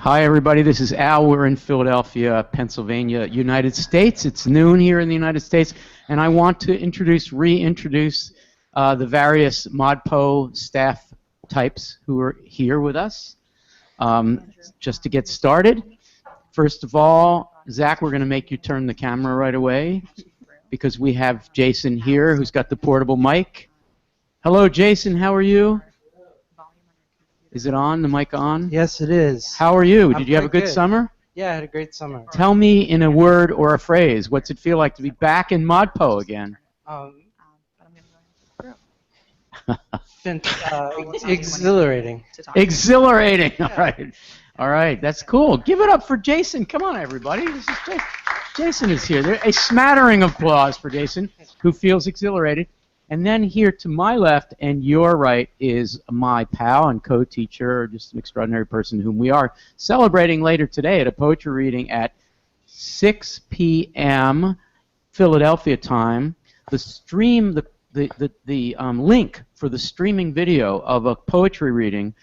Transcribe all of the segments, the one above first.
Hi, everybody. This is Al. We're in Philadelphia, Pennsylvania, United States. It's noon here in the United States, and I want to reintroduce the various ModPo staff types who are here with us. Just to get started, first of all, Zach, we're going to make you turn the camera right away because we have Jason here who's got the portable mic. Hello, Jason. How are you? Is it on? The mic on? Yes, it is. How are you? Did you have a good summer? Yeah, I had a great summer. Tell me in a word or a phrase, what's it feel like to be back in ModPo again? Exhilarating. Exhilarating. All right. All right. That's cool. Give it up for Jason. Come on, everybody. This is Jason. Jason is here. There, a smattering of applause for Jason, who feels exhilarated. And then here to my left and your right is my pal and co-teacher, just an extraordinary person whom we are celebrating later today at a poetry reading at 6 p.m. Philadelphia time. The stream, the link for the streaming video of a poetry reading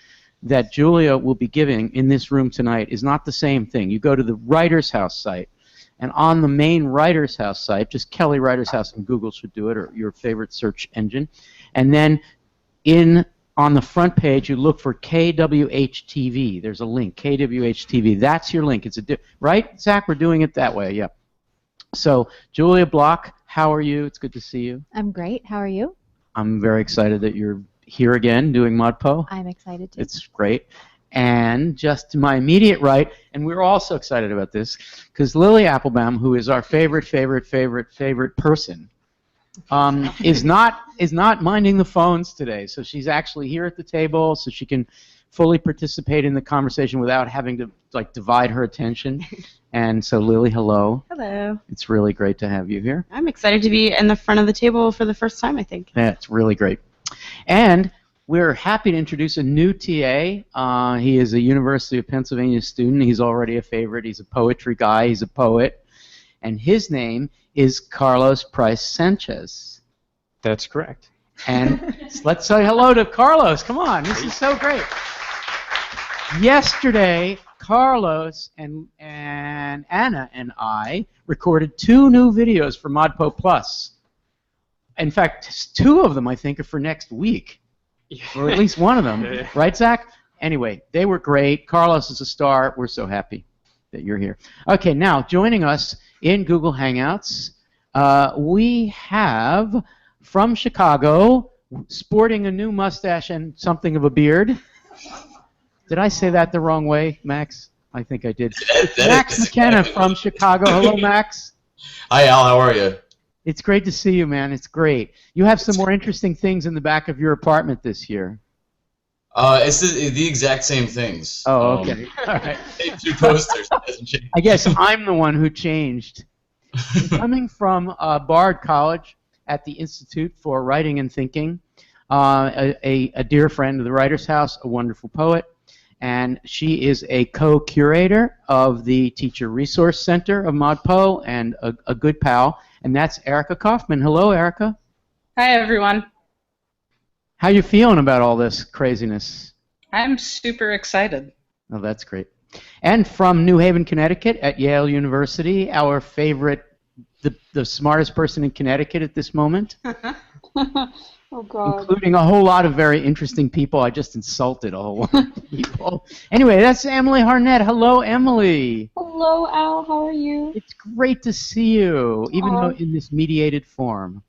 that Julia will be giving in this room tonight is not the same thing. You go to the Writer's House site. And on the main Writer's House site, just Kelly Writer's House and Google should do it, or your favorite search engine. And then on the front page, you look for KWH-TV. There's a link, KWH-TV. That's your link. Right, Zach? We're doing it that way, yeah. So, Julia Block, how are you? It's good to see you. I'm great. How are you? I'm very excited that you're here again doing ModPo. I'm excited too. It's great. And just to my immediate right, and we're also excited about this, because Lily Applebaum, who is our favorite person, is not minding the phones today. So she's actually here at the table, so she can fully participate in the conversation without having to divide her attention. And so, Lily, hello. Hello. It's really great to have you here. I'm excited to be in the front of the table for the first time, I think. Yeah, it's really great. And we're happy to introduce a new TA. He is a University of Pennsylvania student. He's already a favorite. He's a poetry guy. He's a poet. And his name is Carlos Price Sanchez. That's correct. And let's say hello to Carlos. Come on. This is so great. Yesterday, Carlos and Anna and I recorded 2 new videos for ModPo Plus. In fact, 2 of them, I think, are for next week. Or at least one of them. Right, Zach? Anyway, they were great. Carlos is a star. We're so happy that you're here. Okay, now, joining us in Google Hangouts, we have, from Chicago, sporting a new mustache and something of a beard. Did I say that the wrong way, Max? I think I did. Max McKenna from Chicago. Hello, Max. Hi, Al. How are you? It's great to see you, man. It's great. You have some more interesting things in the back of your apartment this year. It's the exact same things. Oh, okay. All right. 2 posters. It hasn't changed. I guess I'm the one who changed. Coming from Bard College at the Institute for Writing and Thinking, a dear friend of the Writer's House, a wonderful poet, and she is a co-curator of the Teacher Resource Center of ModPo and a good pal. And that's Erica Kaufman. Hello, Erica. Hi, everyone. How you feeling about all this craziness? I'm super excited. Oh, that's great. And from New Haven, Connecticut, at Yale University, our favorite, the smartest person in Connecticut at this moment. Oh, God. Including a whole lot of very interesting people. I just insulted a whole lot of people. Anyway, that's Emily Harnett. Hello, Emily. Hello, Al. How are you? It's great to see you, even though in this mediated form.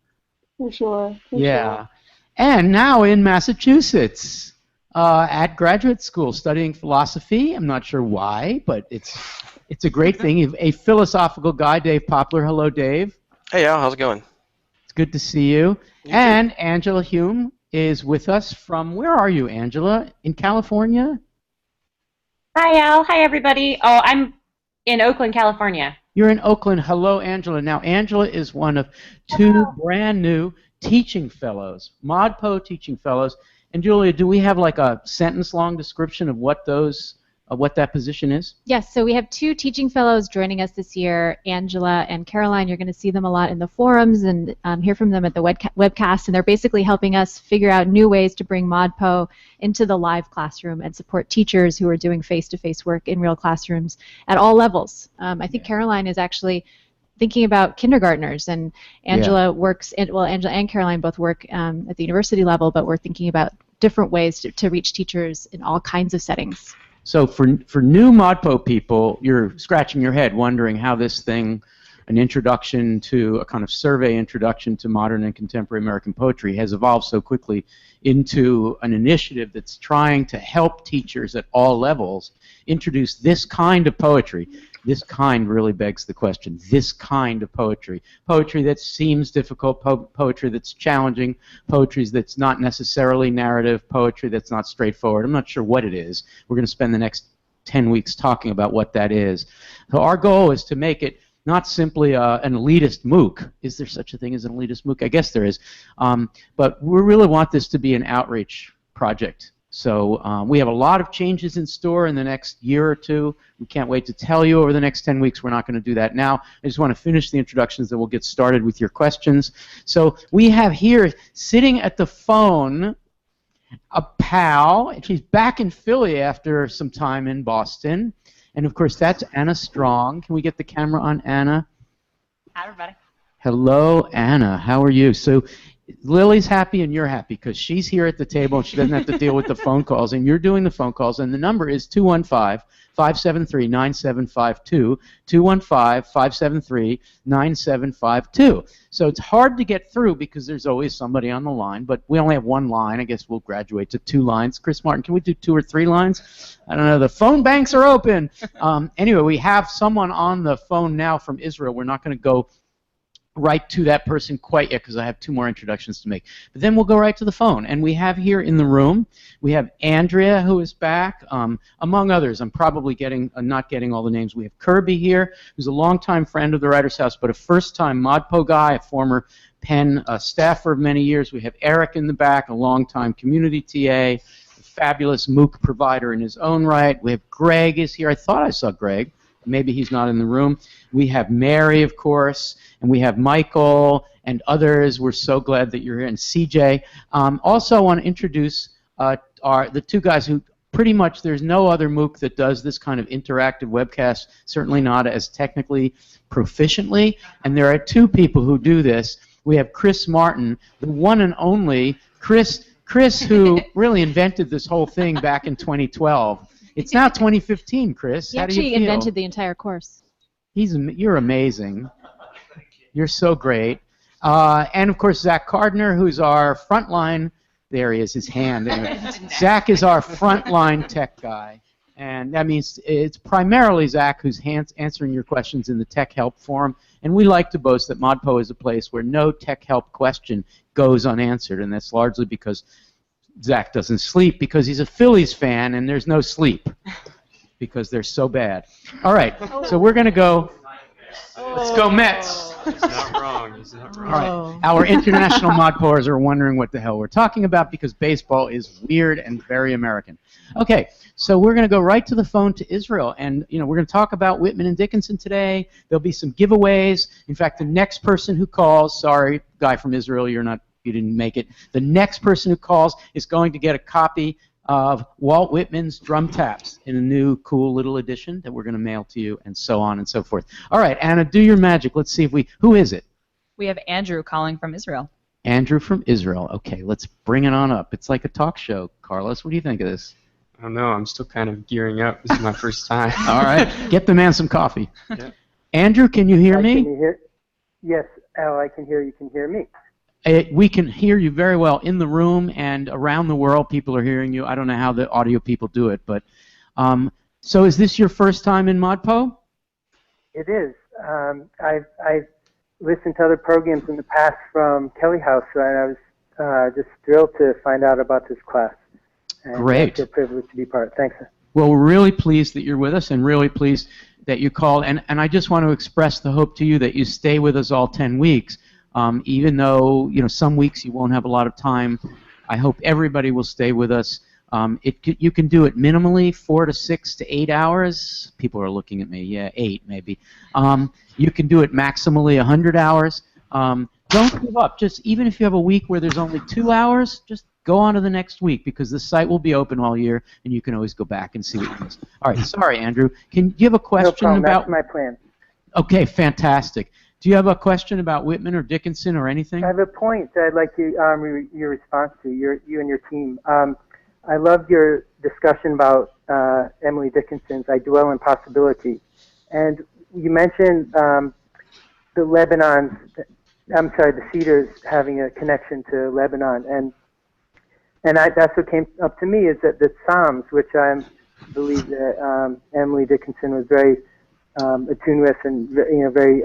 For sure. Sure. And now in Massachusetts, at graduate school, studying philosophy. I'm not sure why, but it's a great thing. A philosophical guy, Dave Poplar. Hello, Dave. Hey, Al. How's it going? It's good to see you. And Angela Hume is with us from, where are you, Angela? In California? Hi, Al. Hi, everybody. Oh, I'm in Oakland, California. You're in Oakland. Hello, Angela. Now, Angela is one of 2 brand new teaching fellows, ModPo teaching fellows. And Julia, do we have like a sentence-long description of what those what that position is? Yes, so we have 2 teaching fellows joining us this year, Angela and Caroline. You're going to see them a lot in the forums and hear from them at the webcast, and they're basically helping us figure out new ways to bring ModPo into the live classroom and support teachers who are doing face-to-face work in real classrooms at all levels. I think Caroline is actually thinking about kindergartners, and Angela works, Angela and Caroline both work at the university level, but we're thinking about different ways to reach teachers in all kinds of settings. So for new ModPo people, you're scratching your head wondering how this thing, an introduction to a kind of survey introduction to modern and contemporary American poetry, has evolved so quickly into an initiative that's trying to help teachers at all levels introduce this kind of poetry. This kind really begs the question, this kind of poetry. Poetry that seems difficult, poetry that's challenging, poetry that's not necessarily narrative, poetry that's not straightforward. I'm not sure what it is. We're going to spend the next 10 weeks talking about what that is. So our goal is to make it not simply an elitist MOOC. Is there such a thing as an elitist MOOC? I guess there is. But we really want this to be an outreach project. So we have a lot of changes in store in the next year or two. We can't wait to tell you over the next 10 weeks. We're not going to do that now. I just want to finish the introductions, then we'll get started with your questions. So we have here, sitting at the phone, a pal. She's back in Philly after some time in Boston. And, of course, that's Anna Strong. Can we get the camera on Anna? Hi, everybody. Hello, Anna. How are you? So Lily's happy and you're happy because she's here at the table and she doesn't have to deal with the phone calls, and you're doing the phone calls, and the number is 215-573-9752, 215-573-9752. So it's hard to get through because there's always somebody on the line, but we only have one line. I guess we'll graduate to 2 lines. Chris Martin, can we do 2 or 3 lines? I don't know. The phone banks are open. Anyway, we have someone on the phone now from Israel. We're not going to go right to that person quite yet because I have 2 more introductions to make. But then we'll go right to the phone. And we have here in the room, we have Andrea, who is back, among others. I'm probably not getting all the names. We have Kirby here, who's a longtime friend of the Writers' House, but a first-time ModPo guy, a former Penn staffer of many years. We have Eric in the back, a longtime community TA, a fabulous MOOC provider in his own right. We have Greg is here. I thought I saw Greg. Maybe he's not in the room. We have Mary, of course, and we have Michael and others. We're so glad that you're here, and CJ. Also, I want to introduce the 2 guys who pretty much there's no other MOOC that does this kind of interactive webcast, certainly not as technically proficiently, and there are 2 people who do this. We have Chris Martin, the one and only Chris who really invented this whole thing back in 2012. It's now 2015, Chris. He How do you actually feel? invented the entire course. You're amazing. You're so great. And, of course, Zach Cardner, who's our frontline. There he is, his hand. Anyway. Zach is our frontline tech guy. And that means it's primarily Zach who's answering your questions in the Tech Help Forum. And we like to boast that ModPo is a place where no tech help question goes unanswered. And that's largely because Zach doesn't sleep because he's a Phillies fan and there's no sleep because they're so bad. All right, so we're going to go. Let's go Mets. He's not wrong. He's not wrong. All right, our international ModPoers are wondering what the hell we're talking about because baseball is weird and very American. Okay, so we're going to go right to the phone to Israel, and we're going to talk about Whitman and Dickinson today. There'll be some giveaways. In fact, the next person who calls, sorry, guy from Israel, you didn't make it. The next person who calls is going to get a copy of Walt Whitman's Drum Taps in a new cool little edition that we're going to mail to you, and so on and so forth. All right, Anna, do your magic. Let's see who is it? We have Andrew calling from Israel. Andrew from Israel. Okay, let's bring it on up. It's like a talk show. Carlos, what do you think of this? I don't know. I'm still kind of gearing up. This is my first time. All right, get the man some coffee. Yeah. Andrew, can you hear me? Can you hear? Yes, Al, I can hear you. Can hear me. We can hear you very well in the room and around the world. People are hearing you. I don't know how the audio people do it, but so is this your first time in ModPo? It is. I've listened to other programs in the past from Kelly House, and I was just thrilled to find out about this class. And Great. I feel privileged to be part. Thanks. Well, we're really pleased that you're with us and really pleased that you called. And I just want to express the hope to you that you stay with us all 10 weeks. Even though some weeks you won't have a lot of time, I hope everybody will stay with us. You can do it minimally 4 to 6 to 8 hours. People are looking at me. Yeah, 8 maybe. You can do it maximally 100 hours. Don't give up. Just even if you have a week where there's only 2 hours, just go on to the next week because the site will be open all year, and you can always go back and see what you missed. All right, sorry, Andrew. Can you have a question No problem. about? That's my plan. Okay, fantastic. Do you have a question about Whitman or Dickinson or anything? I have a point that I'd like your response to, you and your team. I loved your discussion about Emily Dickinson's I Dwell in Possibility. And you mentioned the Cedars having a connection to Lebanon. And that's what came up to me is that the Psalms, which I believe that Emily Dickinson was very attuned with and very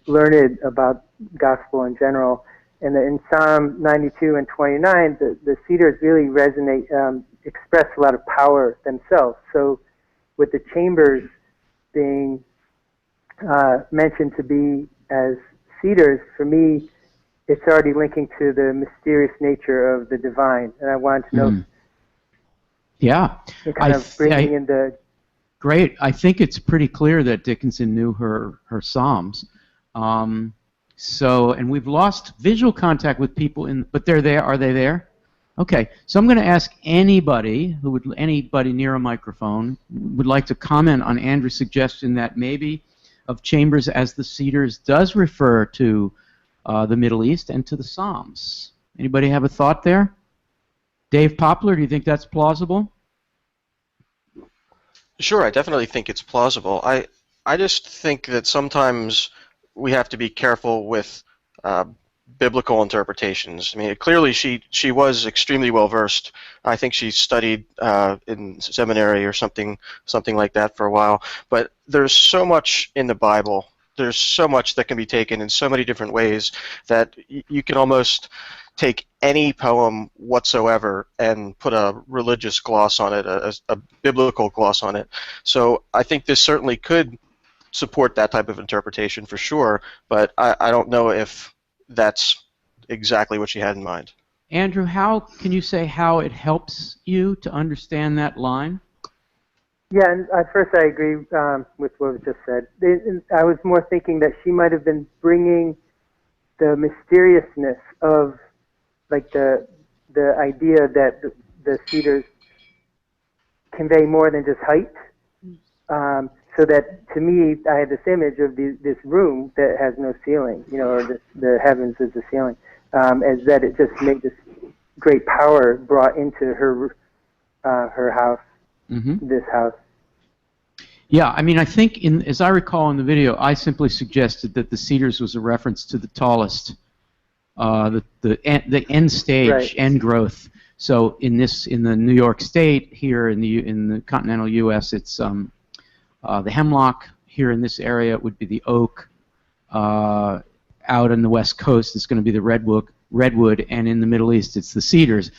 learned about gospel in general. And in Psalm 92 and 29, the Cedars really resonate, express a lot of power themselves. So with the chambers being mentioned to be as cedars, for me, it's already linking to the mysterious nature of the divine. And I wanted to know Yeah. kind of bringing in the... Great. I think it's pretty clear that Dickinson knew her Psalms. And we've lost visual contact with people but they're there. Are they there? Okay. So I'm going to ask anybody near a microphone would like to comment on Andrew's suggestion that maybe of chambers as the cedars does refer to the Middle East and to the Psalms. Anybody have a thought there? Dave Poplar, do you think that's plausible? Sure, I definitely think it's plausible. I just think that sometimes we have to be careful with biblical interpretations. I mean, clearly she was extremely well versed. I think she studied in seminary or something like that for a while. But there's so much in the Bible. There's so much that can be taken in so many different ways that you can almost take any poem whatsoever and put a religious gloss on it, a biblical gloss on it. So I think this certainly could support that type of interpretation for sure, but I don't know if that's exactly what she had in mind. Andrew, can you say how it helps you to understand that line? Yeah, and first I agree with what was just said. I was more thinking that she might have been bringing the mysteriousness of like the idea that the cedars convey more than just height. So that to me, I had this image of this room that has no ceiling, or the heavens as the ceiling, as that it just made this great power brought into her house, this house. Yeah, I mean, I think, as I recall in the video, I simply suggested that the cedars was a reference to the tallest, the end stage, right. End growth. So in the New York State, here in the continental U.S., it's the hemlock. Here in this area, it would be the oak. Out on the West Coast, it's going to be the redwood, and in the Middle East, it's the cedars.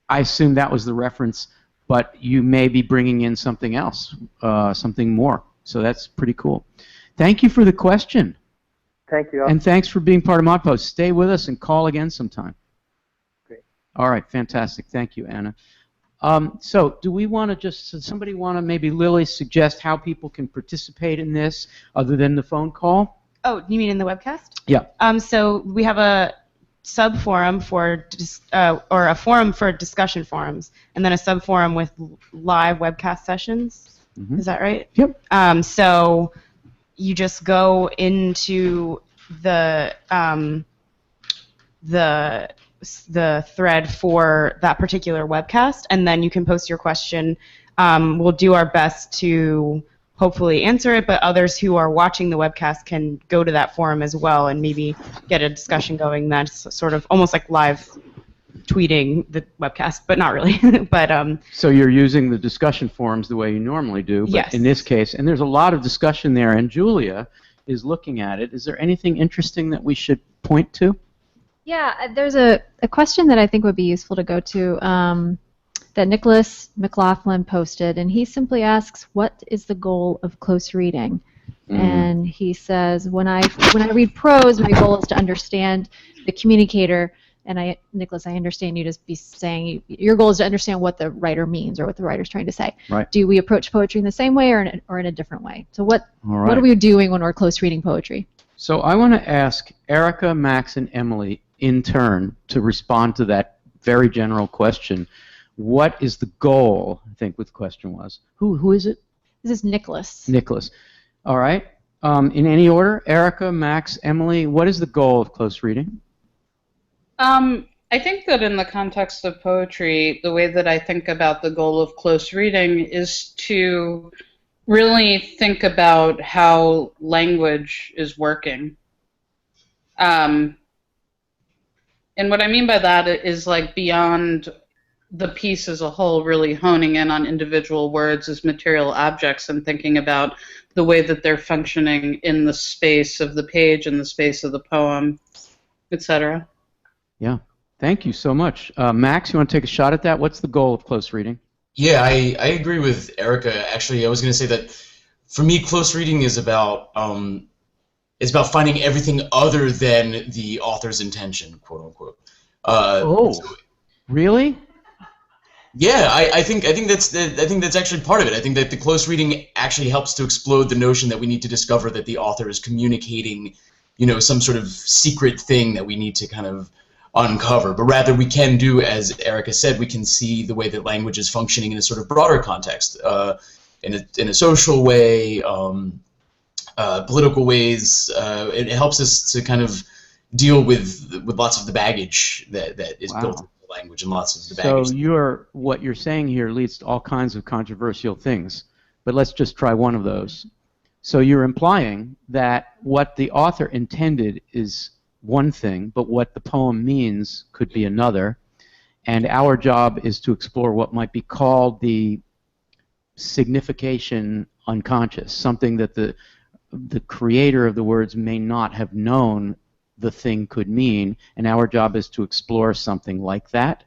I assume that was the reference. But you may be bringing in something else, something more. So that's pretty cool. Thank you for the question. Thank you. And thanks for being part of ModPo. Stay with us and call again sometime. Great. All right, fantastic. Thank you, Anna. So do we want to does somebody want to maybe, Lily, suggest how people can participate in this other than the phone call? Oh, you mean in the webcast? Yeah. So we have a sub-forum or a forum for discussion forums, and then a sub-forum with live webcast sessions. Mm-hmm. Is that right? Yep. So you just go into the thread for that particular webcast, and then you can post your question. We'll do our best to hopefully answer it, but others who are watching the webcast can go to that forum as well and maybe get a discussion going. That's sort of almost like live tweeting the webcast, but not really. But so you're using the discussion forums the way you normally do, but yes. In this case, and there's a lot of discussion there, and Julia is looking at it. Is there anything interesting that we should point to? Yeah, there's a question that I think would be useful to go to that Nicholas McLaughlin posted, and he simply asks, what is the goal of close reading? And he says, when I read prose, my goal is to understand the communicator, And Nicholas, I understand you just be saying your goal is to understand what the writer means or what the writer's trying to say. Right. Do we approach poetry in the same way or in a different way? So what right. what are we doing when we're close reading poetry? So I want to ask Erica, Max, and Emily in turn to respond to that very general question. What is the goal, I think what the question was. Who is it? This is Nicholas. Nicholas. All right. In any order, Erica, Max, Emily, what is the goal of close reading? I think that in the context of poetry, the way that I think about the goal of close reading is to really think about how language is working. And what I mean by that is like beyond the piece as a whole, really honing in on individual words as material objects and thinking about the way that they're functioning in the space of the page, in the space of the poem, etc. Yeah. Thank you so much. Max, you want to take a shot at that? What's the goal of close reading? Yeah, I agree with Erica. Actually, I was going to say that for me, close reading is about finding everything other than the author's intention, quote unquote. Really? Yeah, I think that's actually part of it. I think that the close reading actually helps to explode the notion that we need to discover that the author is communicating, some sort of secret thing that we need to kind of uncover. But rather, we can do, as Erica said, we can see the way that language is functioning in a sort of broader context, in a social way, political ways. It helps us to kind of deal with lots of the baggage that is built into the language and lots of the baggage. So what you're saying here leads to all kinds of controversial things, but let's just try one of those. So you're implying that what the author intended is one thing, but what the poem means could be another, and our job is to explore what might be called the signification unconscious, something that the creator of the words may not have known the thing could mean, and our job is to explore something like that.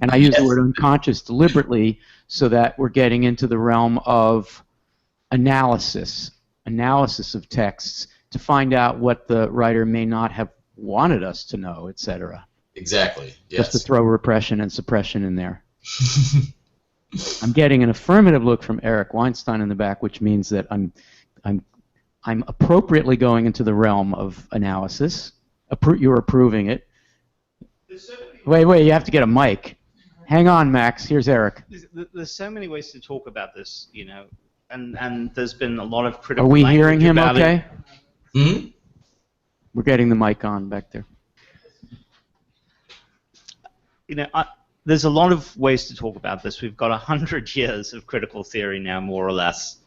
And I use the word unconscious deliberately so that we're getting into the realm of analysis of texts to find out what the writer may not have wanted us to know, etc. Exactly. Yes. Just to throw repression and suppression in there. I'm getting an affirmative look from Eric Weinstein in the back, which means that I'm appropriately going into the realm of analysis. You're approving it. Wait, you have to get a mic. Hang on, Max. Here's Eric. There's so many ways to talk about this, and there's been a lot of critical. Are we hearing him okay? Hmm? We're getting the mic on back there. There's a lot of ways to talk about this. We've got 100 years of critical theory now, more or less.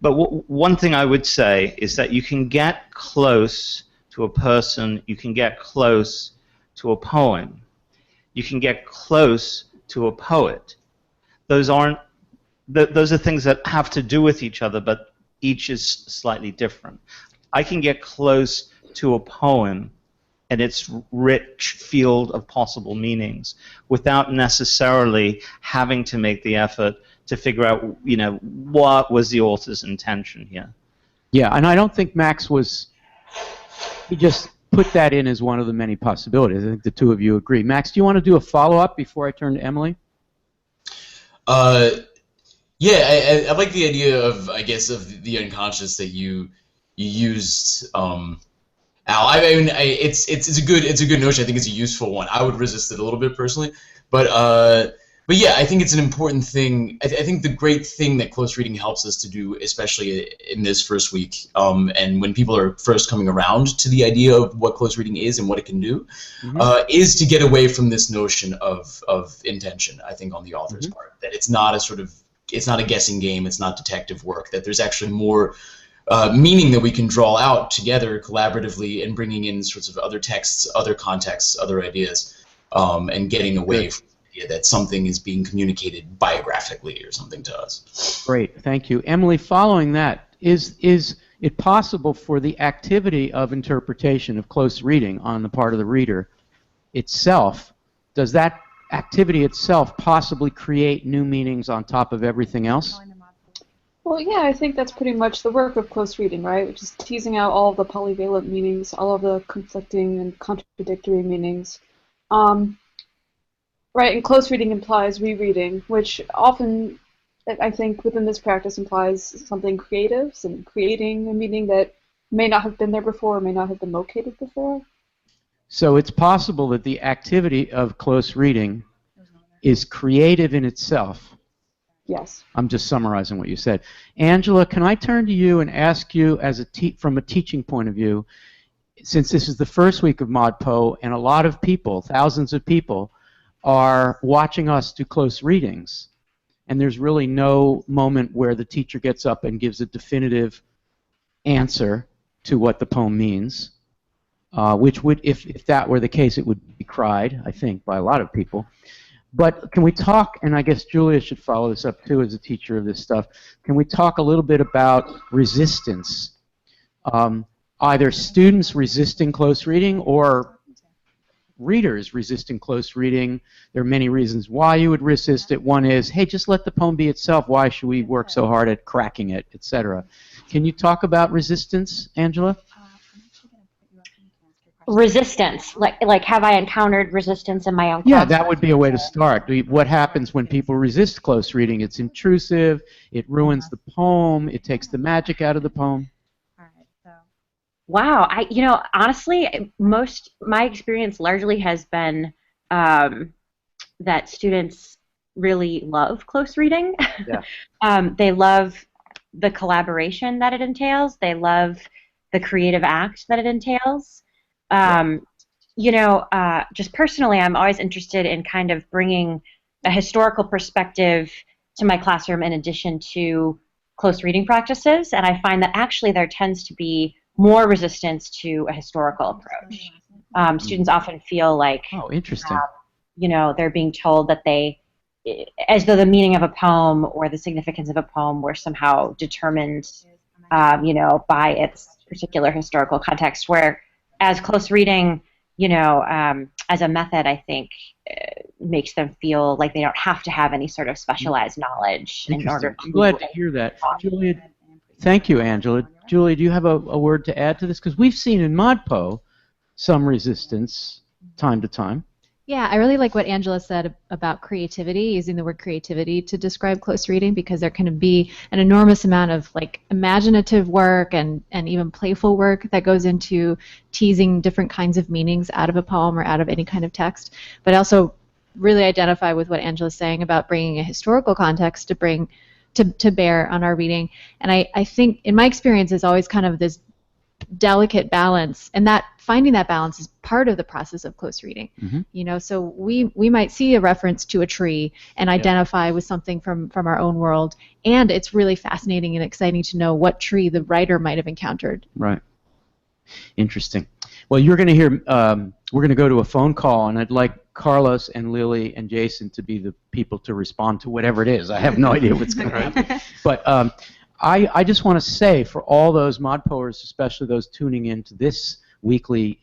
But one thing I would say is that you can get close to a person, you can get close to a poem, you can get close to a poet. Those are things that have to do with each other, but each is slightly different. I can get close to a poem and its rich field of possible meanings without necessarily having to make the effort to figure out, what was the author's intention here. Yeah, and I don't think Max he just put that in as one of the many possibilities. I think the two of you agree. Max, do you want to do a follow-up before I turn to Emily? Yeah, I like the idea of, of the unconscious that you used, Al. I mean, it's a good notion. I think it's a useful one. I would resist it a little bit personally, but yeah, I think it's an important thing. I think the great thing that close reading helps us to do, especially in this first week, and when people are first coming around to the idea of what close reading is and what it can do, is to get away from this notion of intention. I think on the author's part, that it's not a guessing game. It's not detective work. That there's actually more meaning that we can draw out together collaboratively and bringing in sorts of other texts, other contexts, other ideas, and getting away from the idea that something is being communicated biographically or something to us. Great, thank you. Emily, following that, is it possible for the activity of interpretation, of close reading on the part of the reader itself, does that activity itself possibly create new meanings on top of everything else? Well, Well, yeah, I think that's pretty much the work of close reading, right? Which is teasing out all of the polyvalent meanings, all of the conflicting and contradictory meanings. Right, and close reading implies rereading, which often, I think, within this practice implies something creative, some creating a meaning that may not have been there before, may not have been located before. So it's possible that the activity of close reading is creative in itself. Yes. I'm just summarizing what you said. Angela, can I turn to you and ask you, as from a teaching point of view, since this is the first week of ModPo, and a lot of people, thousands of people, are watching us do close readings, and there's really no moment where the teacher gets up and gives a definitive answer to what the poem means, which would, if that were the case, it would be cried, I think, by a lot of people. But can we talk, and I guess Julia should follow this up too as a teacher of this stuff, can we talk a little bit about resistance? Either students resisting close reading or readers resisting close reading. There are many reasons why you would resist it. One is, hey, just let the poem be itself. Why should we work so hard at cracking it, etc.? Can you talk about resistance, Angela? Resistance, like have I encountered resistance in my own class? Yeah, that would be a way to start. What happens when people resist close reading? It's intrusive, it ruins the poem, it takes the magic out of the poem. Wow, honestly, my experience largely has been that students really love close reading. Yeah. They love the collaboration that it entails. They love the creative act that it entails. Just personally, I'm always interested in kind of bringing a historical perspective to my classroom in addition to close reading practices, and I find that actually there tends to be more resistance to a historical approach. Students often feel like, oh, interesting. They're being told that as though the meaning of a poem or the significance of a poem were somehow determined, by its particular historical context, where as close reading, as a method, I think makes them feel like they don't have to have any sort of specialized knowledge in order to... I'm glad to hear that. Julia, thank you, Angela. Julia, do you have a word to add to this? Because we've seen in ModPo some resistance time to time. Yeah, I really like what Angela said about creativity, using the word creativity to describe close reading, because there can be an enormous amount of imaginative work and even playful work that goes into teasing different kinds of meanings out of a poem or out of any kind of text. But I also really identify with what Angela's saying about bringing a historical context to bring to bear on our reading. And I think, in my experience, is always kind of this delicate balance, and that finding that balance is part of the process of close reading. Mm-hmm. So we might see a reference to a tree and identify with something from our own world, and it's really fascinating and exciting to know what tree the writer might have encountered. Right. Interesting. Well, you're going to hear, we're going to go to a phone call, and I'd like Carlos and Lily and Jason to be the people to respond to whatever it is. I have no idea what's going to happen. But I just want to say, for all those ModPoers, especially those tuning in to this weekly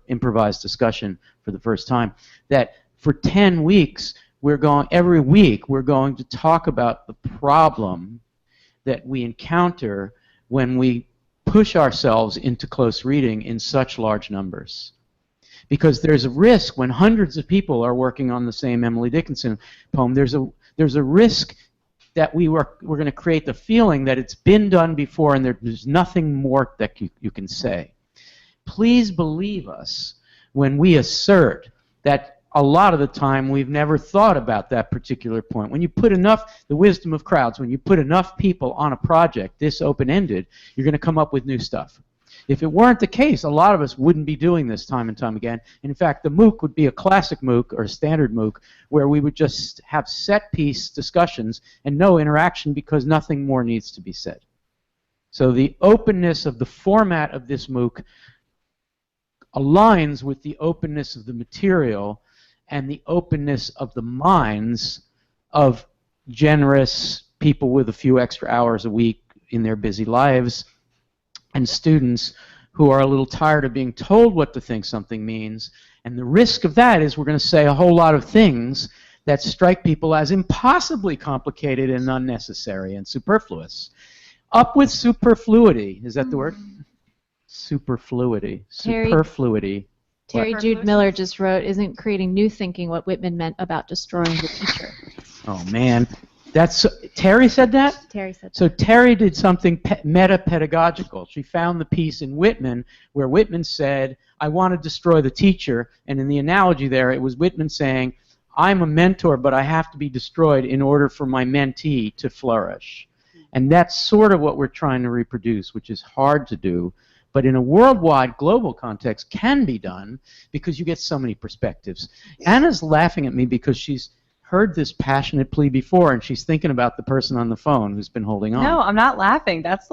improvised discussion for the first time, that for 10 weeks, every week we're going to talk about the problem that we encounter when we push ourselves into close reading in such large numbers. Because there's a risk when hundreds of people are working on the same Emily Dickinson poem, there's a risk that we're going to create the feeling that it's been done before and there's nothing more that you can say. Please believe us when we assert that a lot of the time we've never thought about that particular point. When you put enough, the wisdom of crowds, when you put enough people on a project this open-ended, you're going to come up with new stuff. If it weren't the case, a lot of us wouldn't be doing this time and time again. In fact, the MOOC would be a classic MOOC or a standard MOOC where we would just have set-piece discussions and no interaction because nothing more needs to be said. So the openness of the format of this MOOC aligns with the openness of the material and the openness of the minds of generous people with a few extra hours a week in their busy lives, and students who are a little tired of being told what to think something means. And the risk of that is we're going to say a whole lot of things that strike people as impossibly complicated and unnecessary and superfluous. Up with superfluity. Is that the word? Superfluity. Superfluity. Terry Jude Miller just wrote, "Isn't creating new thinking what Whitman meant about destroying the teacher?" Oh, man. Terry said that? Terry said that. So Terry did something meta-pedagogical. She found the piece in Whitman where Whitman said, I want to destroy the teacher. And in the analogy there, it was Whitman saying, I'm a mentor, but I have to be destroyed in order for my mentee to flourish. And that's sort of what we're trying to reproduce, which is hard to do, but in a worldwide, global context can be done because you get so many perspectives. Anna's laughing at me because she's heard this passionate plea before, and she's thinking about the person on the phone who's been holding on. No, I'm not laughing. That's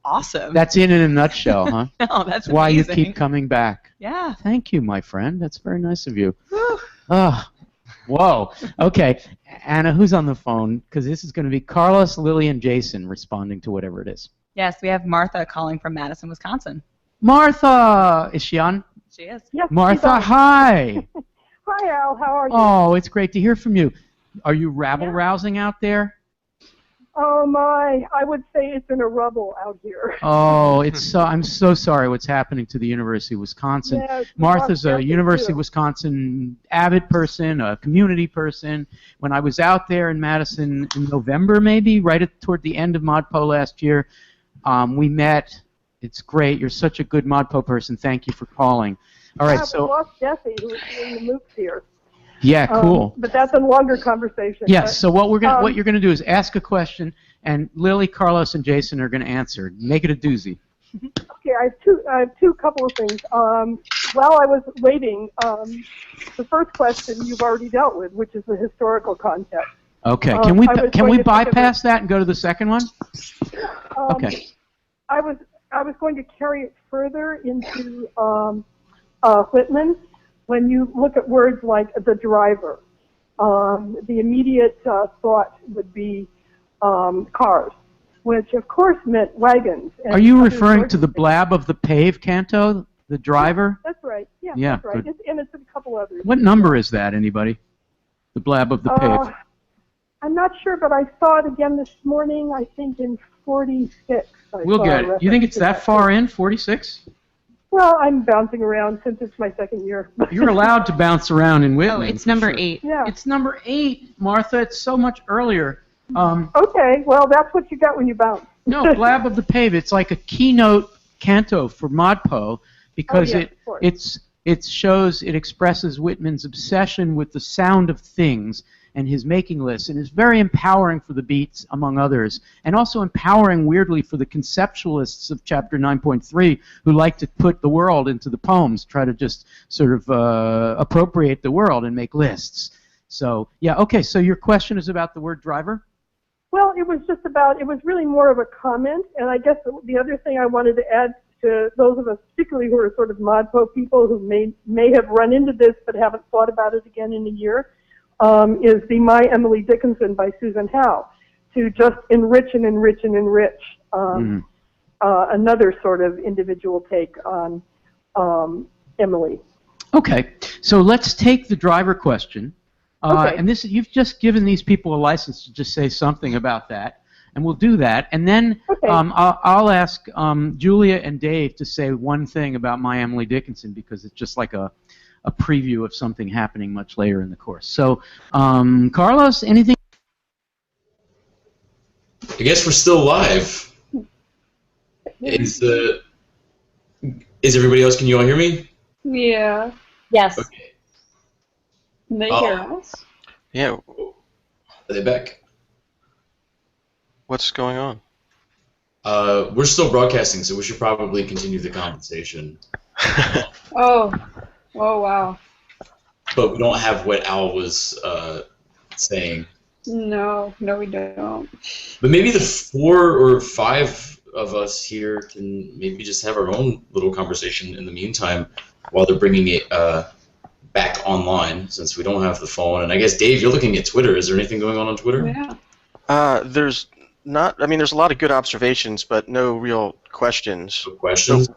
awesome. That's in a nutshell, huh? No, that's why you amazing. keep coming back. Yeah. Thank you, my friend. That's very nice of you. Oh, whoa. Okay, Anna, who's on the phone? Because this is going to be Carlos, Lily, and Jason responding to whatever it is. Yes, we have Martha calling from Madison, Wisconsin. Martha! Is she on? She is. Yes, Martha, hi! Hi, Al. How are you? Oh, it's great to hear from you. Are you rabble-rousing out there? Oh, my. I would say it's in a rubble out here. Oh, I'm so sorry what's happening to the University of Wisconsin. Yeah, Martha's a definitely University too. of Wisconsin avid person, a community person. When I was out there in Madison in November, maybe, toward the end of ModPo last year, we met. It's great. You're such a good ModPo person. Thank you for calling. All right, We lost Jesse, who was doing the moocs here. Yeah, cool. But that's a longer conversation. Yes. But, So what you're gonna do is ask a question, and Lily, Carlos, and Jason are gonna answer. Make it a doozy. Okay, I have two couple of things. While I was waiting, the first question you've already dealt with, which is the historical context. Okay. I Can was we going to bypass that and go to the second one? Um, Okay. I was going to carry it further into Whitman. When you look at words like the driver, the immediate thought would be cars, which of course meant wagons. And Are you other referring sorts to of the things. blab of the pave canto, the driver? That's right. Yeah, Yeah, that's right. good. And it's a couple others. What number is that, anybody? The blab of the pave. I'm not sure, but I saw it again this morning. I think in 46. We'll get it. You think it's that far in, 46? Well, I'm bouncing around since it's my second year. You're allowed to bounce around in Whitman. Oh, it's for number sure. 8. Yeah. It's number 8, Martha. It's so much earlier. Okay, well, that's what you got when you bounce. No, Blab of the Pave. It's like a keynote canto for ModPo because Oh, yeah, of course. it expresses Whitman's obsession with the sound of things and his making lists, and is very empowering for the Beats, among others, and also empowering, weirdly, for the conceptualists of Chapter 9.3 who like to put the world into the poems, try to just sort of appropriate the world and make lists. So, yeah, okay, so your question is about the word driver? Well, it was really more of a comment, and I guess the other thing I wanted to add to those of us, particularly who are sort of ModPo people who may have run into this but haven't thought about it again in a year, is the My Emily Dickinson by Susan Howe, to just enrich and enrich and enrich another sort of individual take on Emily. Okay, so let's take the driver question. Okay. And you've just given these people a license to just say something about that, and we'll do that. And then Okay. I'll ask Julia and Dave to say one thing about My Emily Dickinson, because it's just like a preview of something happening much later in the course. So, Carlos, anything? I guess we're still live. Is everybody else? Can you all hear me? Yeah. Yes. Okay. Can they Oh. hear us? Yeah, Are they back? what's going on? We're still broadcasting, so we should probably continue the conversation. Oh. Oh, wow. But we don't have what Al was saying. No, we don't. But maybe the 4 or 5 of us here can maybe just have our own little conversation in the meantime while they're bringing it back online, since we don't have the phone. And I guess, Dave, you're looking at Twitter. Is there anything going on Twitter? Yeah. There's not. I mean, there's a lot of good observations, but no real questions. No questions?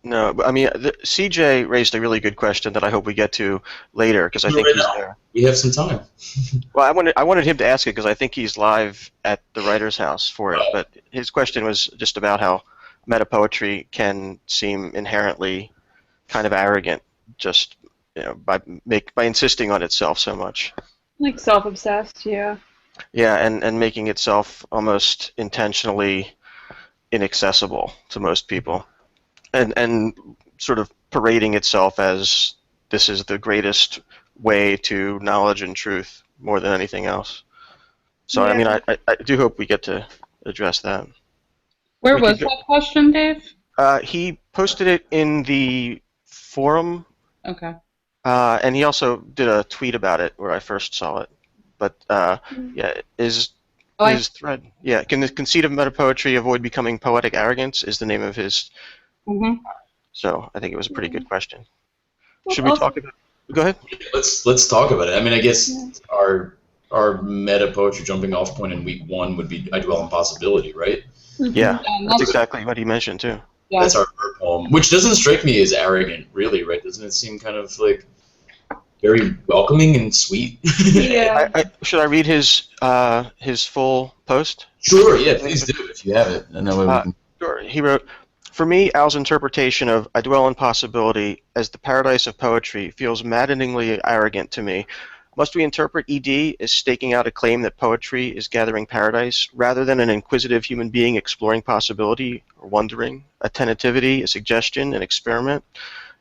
No, but I mean, CJ raised a really good question that I hope we get to later because I think he's there. We have some time. Well, I wanted him to ask it because I think he's live at the writer's house for it. But his question was just about how meta poetry can seem inherently kind of arrogant, just by insisting on itself so much. Like self-obsessed, yeah. Yeah, and making itself almost intentionally inaccessible to most people. And sort of parading itself as this is the greatest way to knowledge and truth more than anything else. So, I mean, I do hope we get to address that. Where was that question, Dave? He posted it in the forum. Okay. And he also did a tweet about it where I first saw it. But, yeah, his thread. Yeah, can the conceit of metapoetry avoid becoming poetic arrogance is the name of his. Mm-hmm. So I think it was a pretty good question. Should we talk about it? Go ahead. Let's talk about it. I mean, I guess our meta poetry jumping off point in week 1 would be I Dwell in Possibility, right? Yeah, that's exactly what he mentioned too. Yeah. That's our poem, which doesn't strike me as arrogant, really, right? Doesn't it seem kind of like very welcoming and sweet? Yeah. Should I read his full post? Sure, yeah, please do if you have it. And that way we can... Sure. He wrote, "For me, Al's interpretation of I Dwell in Possibility as the paradise of poetry feels maddeningly arrogant to me. Must we interpret ED as staking out a claim that poetry is gathering paradise, rather than an inquisitive human being exploring possibility or wondering, a tentativity, a suggestion, an experiment?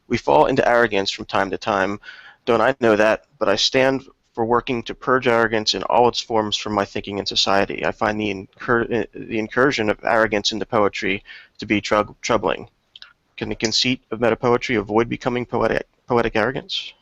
We fall into arrogance from time to time. Don't I know that? But I stand for working to purge arrogance in all its forms from my thinking in society. I find the incursion of arrogance into poetry to be troubling. Can the conceit of metapoetry avoid becoming poetic arrogance?"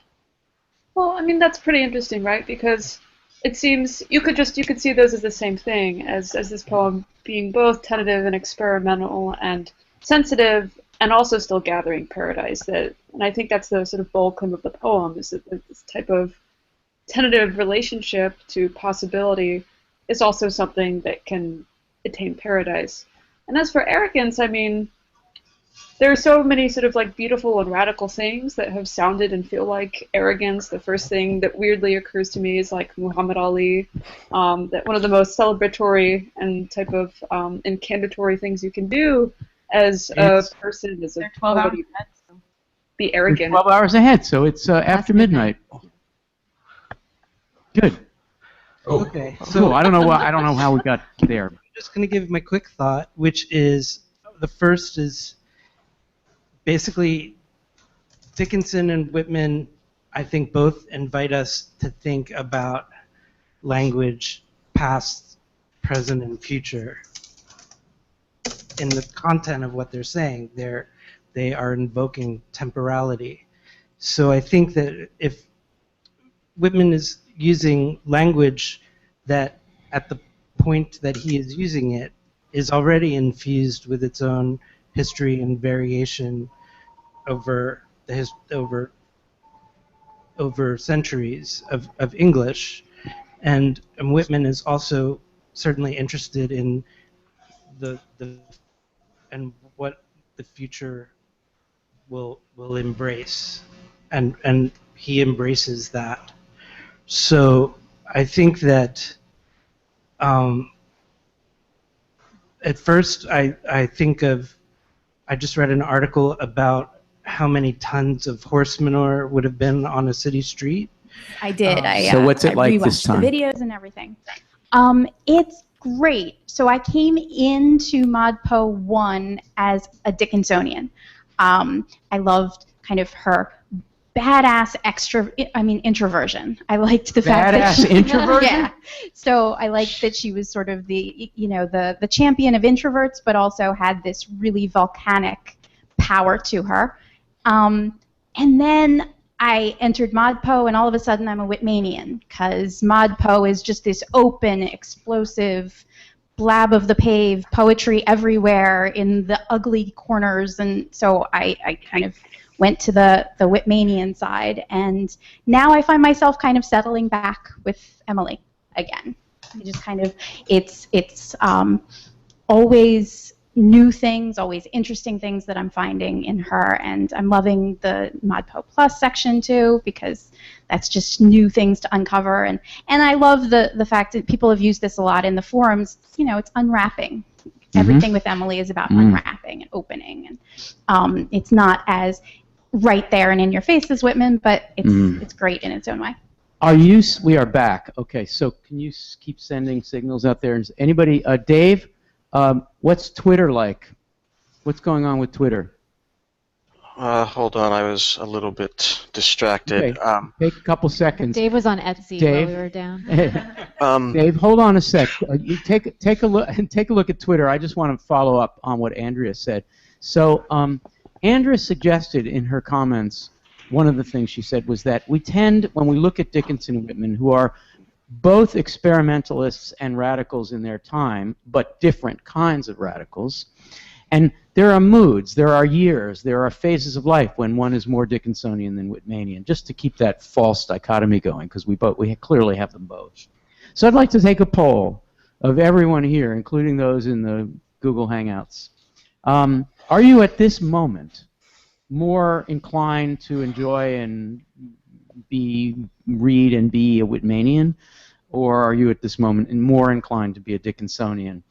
Well, I mean, that's pretty interesting, right? Because it seems you could see those as the same thing, as this poem being both tentative and experimental and sensitive, and also still gathering paradise. And I think that's the sort of bold claim of the poem, is that this type of tentative relationship to possibility is also something that can attain paradise. And as for arrogance, I mean, there are so many sort of like beautiful and radical things that have sounded and feel like arrogance. The first thing that weirdly occurs to me is like Muhammad Ali, that one of the most celebratory and type of incantatory things you can do as a person is a 12 hours ahead, so be arrogant. 12 hours ahead, so it's after midnight. Good. Oh. Okay. So I don't know how we got there. I'm just going to give my quick thought, which is the first is basically Dickinson and Whitman, I think, both invite us to think about language, past, present, and future. In the content of what they're saying, they are invoking temporality. So I think that if Whitman is using language that at the point that he is using it is already infused with its own history and variation over centuries of English, and Whitman is also certainly interested in the and what the future will embrace, and he embraces that. So I think that at first I think of, I just read an article about how many tons of horse manure would have been on a city street. I did. So what's it I like rewatched this time? The videos and everything. It's great. So I came into ModPo 1 as a Dickinsonian. I loved kind of her badass introversion. I liked the fact that Badass introversion? Yeah. So I liked that she was sort of the champion of introverts, but also had this really volcanic power to her. And then I entered ModPo, and all of a sudden I'm a Whitmanian, because ModPo is just this open, explosive blab of the pave, poetry everywhere in the ugly corners, and so I kind of went to the Whitmanian side, and now I find myself kind of settling back with Emily again. I just kind of, it's always new things, always interesting things that I'm finding in her, and I'm loving the ModPo Plus section too, because that's just new things to uncover, and I love the fact that people have used this a lot in the forums. You know, it's unwrapping. Everything with Emily is about unwrapping and opening, and it's not as right there and in your face as Whitman, but it's great in its own way. We are back. Okay, so can you keep sending signals out there? Anybody, Dave, what's Twitter like? What's going on with Twitter? Hold on, I was a little bit distracted. Okay. Take a couple seconds. Dave was on Etsy while we were down. Dave, hold on a sec. You take a look at Twitter. I just want to follow up on what Andrea said. So, Andrea suggested in her comments, one of the things she said was that we tend, when we look at Dickinson and Whitman, who are both experimentalists and radicals in their time, but different kinds of radicals, and there are moods, there are years, there are phases of life when one is more Dickinsonian than Whitmanian, just to keep that false dichotomy going, because we clearly have them both. So I'd like to take a poll of everyone here, including those in the Google Hangouts. Are you at this moment more inclined to enjoy and read and be a Whitmanian, or are you at this moment more inclined to be a Dickinsonian?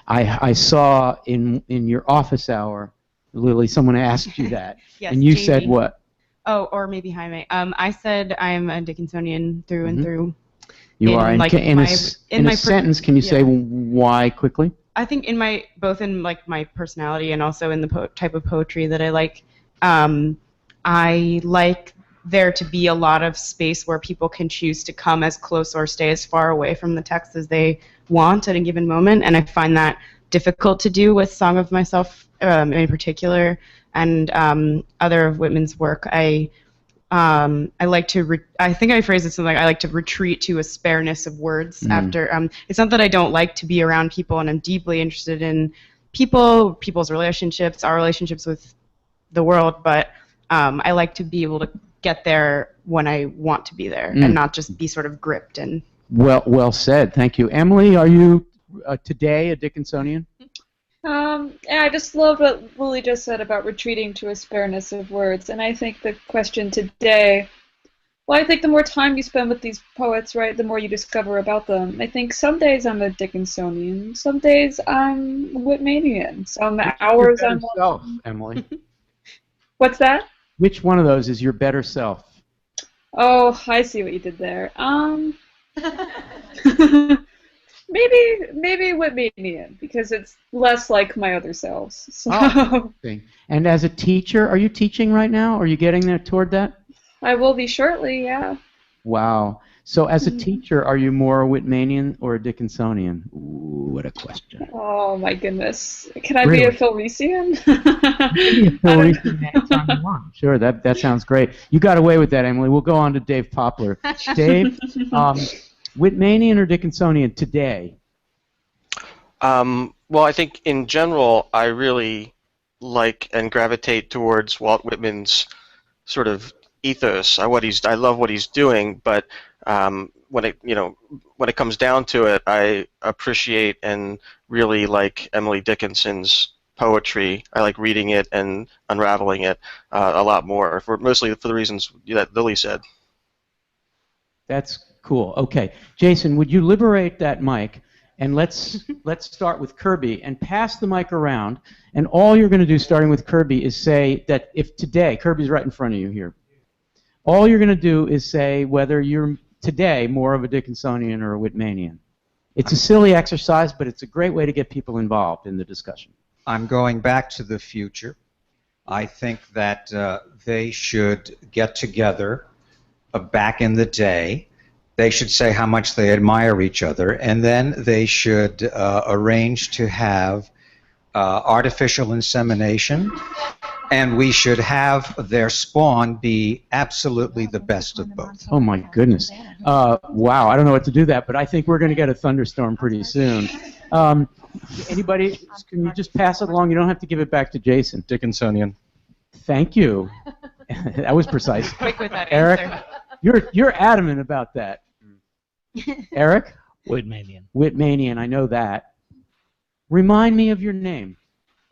I saw in your office hour, Lily, someone asked you that, Yes, and you Jamie. said what? Oh, or maybe Jaime. I said I'm a Dickinsonian through and through. You are in, like, in a sentence. Can you say why quickly? I think both in like my personality and also in the type of poetry that I like. I like there to be a lot of space where people can choose to come as close or stay as far away from the text as they want at a given moment, and I find that difficult to do with Song of Myself in particular, and other of Whitman's work. I like to. I think I phrased it something like I like to retreat to a spareness of words after. It's not that I don't like to be around people, and I'm deeply interested in people's relationships, our relationships with the world, but I like to be able to get there when I want to be there, and not just be sort of gripped and. Well said. Thank you, Emily. Are you today a Dickinsonian? Yeah, I just loved what Lily just said about retreating to a spareness of words, and I think the question today, well, I think the more time you spend with these poets, right, the more you discover about them. I think some days I'm a Dickinsonian, some days I'm Whitmanian, some hours I'm self, Emily. What's that? Which one of those is your better self? Oh, I see what you did there. Maybe Whitmanian, because it's less like my other selves. So. Oh, and as a teacher, are you teaching right now? Are you getting there toward that? I will be shortly, yeah. Wow. So as a teacher, are you more a Whitmanian or a Dickinsonian? Ooh, what a question. Oh my goodness. Can I Really? be a Philrecian? Sure, that sounds great. You got away with that, Emily. We'll go on to Dave Poplar. Dave, Whitmanian or Dickinsonian today? Well, I think in general, I really like and gravitate towards Walt Whitman's sort of ethos. I love what he's doing, but when it comes down to it, I appreciate and really like Emily Dickinson's poetry. I like reading it and unraveling it a lot more, mostly for the reasons that Lily said. That's cool. Okay, Jason, would you liberate that mic? And let's start with Kirby and pass the mic around. And all you're going to do, starting with Kirby, is say that if today, Kirby's right in front of you here. All you're going to do is say whether you're today more of a Dickinsonian or a Whitmanian. It's a silly exercise, but it's a great way to get people involved in the discussion. I'm going back to the future. I think that they should get together back in the day. They should say how much they admire each other, and then they should arrange to have artificial insemination, and we should have their spawn be absolutely the best of both. Oh my goodness. Wow, I don't know what to do that, but I think we're going to get a thunderstorm pretty soon. Anybody, can you just pass it along? You don't have to give it back to Jason. Dickinsonian. Thank you. That was precise. Quick with that Eric, answer. you're adamant about that. Eric? Whitmanian. Whitmanian, I know that. Remind me of your name.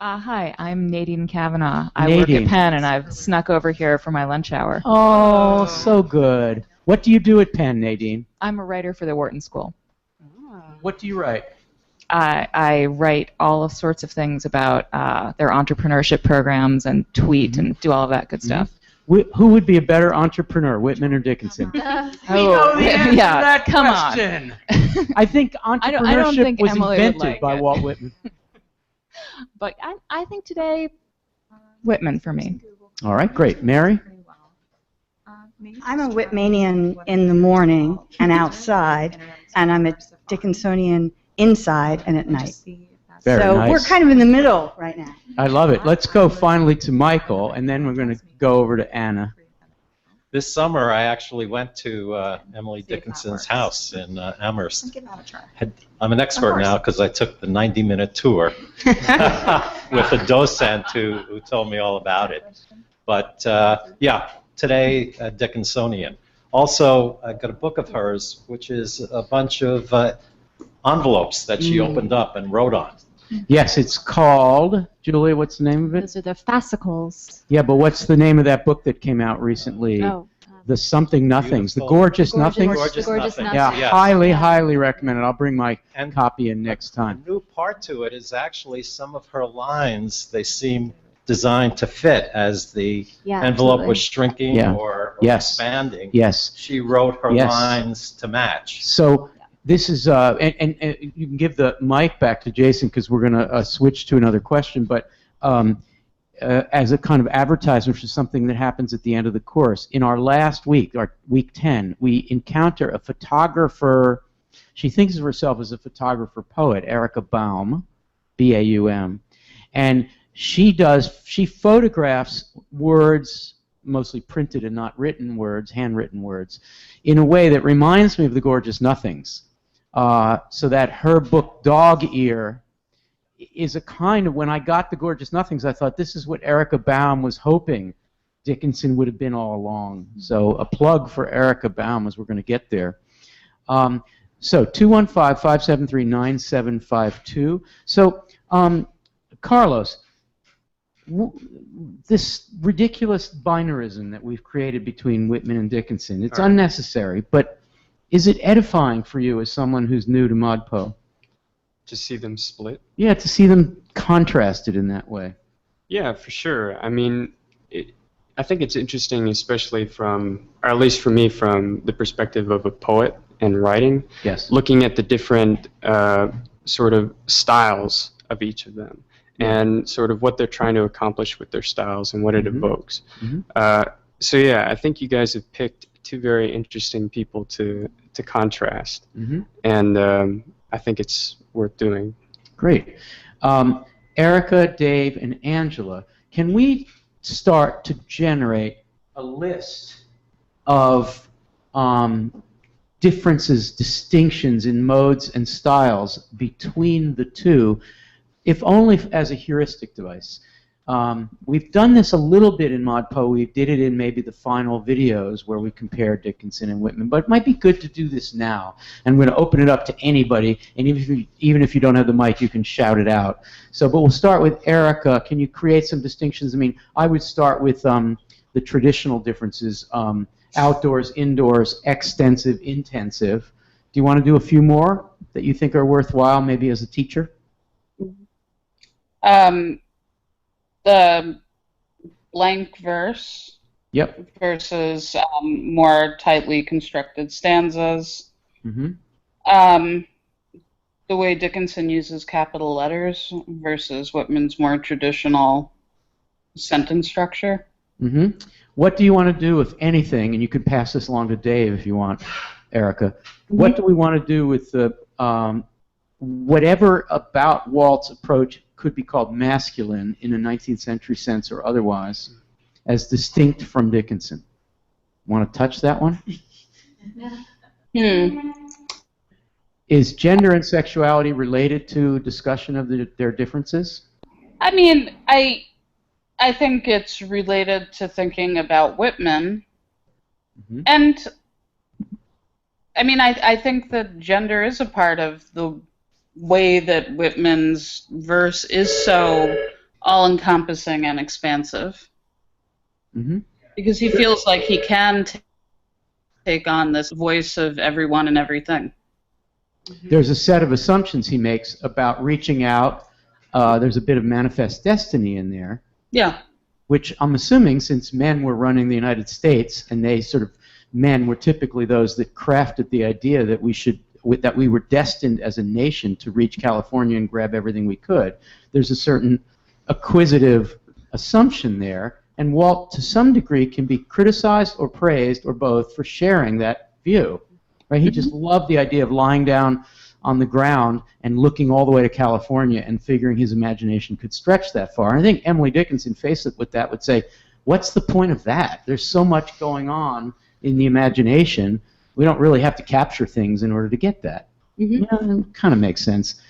Hi, I'm Nadine Kavanaugh. I work Nadine. at Penn, and I've snuck over here for my lunch hour. Oh, so good. What do you do at Penn, Nadine? I'm a writer for the Wharton School. What do you write? I write all sorts of things about their entrepreneurship programs and tweet and do all of that good stuff. Who would be a better entrepreneur, Whitman or Dickinson? We know the answer to that come question. on. I think entrepreneurship I don't think was Emily would invented like by it. Walt Whitman. But I think today, Whitman for me. All right, great. Mary? I'm a Whitmanian in the morning and outside, and I'm a Dickinsonian inside and at night. Very so nice. we're kind of in the middle right now. I love it. Let's go finally to Michael, and then we're going to go over to Anna. This summer, I actually went to Emily Dickinson's house in Amherst. I'm an expert now because I took the 90-minute tour with a docent who told me all about it. But yeah, today, Dickinsonian. Also, I got a book of hers, which is a bunch of envelopes that she opened up and wrote on. Yes, it's called, Julia, what's the name of it? Those are the fascicles. Yeah, but what's the name of that book that came out recently? Oh. The Something Nothings, the Beautiful. Gorgeous Nothings. Gorgeous Nothings. Yeah, Yes. highly recommend it. I'll bring my copy in next time. The new part to it is actually some of her lines, they seem designed to fit as the Yeah, envelope absolutely. was shrinking Yeah. or Yes. expanding. Yes. She wrote her Yes. lines to match. So this is, and you can give the mic back to Jason because we're going to switch to another question, but as a kind of advertisement for something that happens at the end of the course, in our last week, our week 10, we encounter a photographer. She thinks of herself as a photographer poet, Erica Baum, B-A-U-M, and she photographs words, mostly printed and not written words, handwritten words, in a way that reminds me of the Gorgeous Nothings. So that her book Dog Ear is a kind of, when I got the Gorgeous Nothings, I thought this is what Erica Baum was hoping Dickinson would have been all along. So a plug for Erica Baum as we're going to get there. So 215-573-9752. So Carlos, this ridiculous binarism that we've created between Whitman and Dickinson, it's unnecessary, but is it edifying for you as someone who's new to ModPo? To see them split? Yeah, to see them contrasted in that way. Yeah, for sure. I mean, I think it's interesting, especially from, or at least for me, from the perspective of a poet and writing. Yes. Looking at the different sort of styles of each of them, and sort of what they're trying to accomplish with their styles and what it evokes. So yeah, I think you guys have picked two very interesting people to contrast, and I think it's worth doing. Great. Erica, Dave, and Angela, can we start to generate a list of differences, distinctions in modes and styles between the two, if only as a heuristic device? We've done this a little bit in ModPo. We did it in maybe the final videos where we compared Dickinson and Whitman, but it might be good to do this now. And we're going to open it up to anybody, and even if you don't have the mic, you can shout it out. So, but we'll start with Erica. Can you create some distinctions? I mean, I would start with the traditional differences, outdoors, indoors, extensive, intensive. Do you want to do a few more that you think are worthwhile, maybe as a teacher? The blank verse versus more tightly constructed stanzas. The way Dickinson uses capital letters versus Whitman's more traditional sentence structure. What do you want to do, if anything, and you can pass this along to Dave if you want, Erica, what do we want to do with the whatever about Walt's approach could be called masculine in a 19th century sense or otherwise, as distinct from Dickinson? Want to touch that one? Is gender and sexuality related to discussion of their differences? I mean, I think it's related to thinking about Whitman. And I mean, I think that gender is a part of the way that Whitman's verse is so all-encompassing and expansive. Mm-hmm. Because he feels like he can take on this voice of everyone and everything. There's a set of assumptions he makes about reaching out. There's a bit of manifest destiny in there. Yeah. Which I'm assuming, since men were running the United States, and men were typically those that crafted the idea that we were destined as a nation to reach California and grab everything we could. There's a certain acquisitive assumption there, and Walt, to some degree, can be criticized or praised or both for sharing that view. Right? He just loved the idea of lying down on the ground and looking all the way to California and figuring his imagination could stretch that far. And I think Emily Dickinson, faced with that, would say, what's the point of that? There's so much going on in the imagination. We don't really have to capture things in order to get that. Yeah, it kind of makes sense.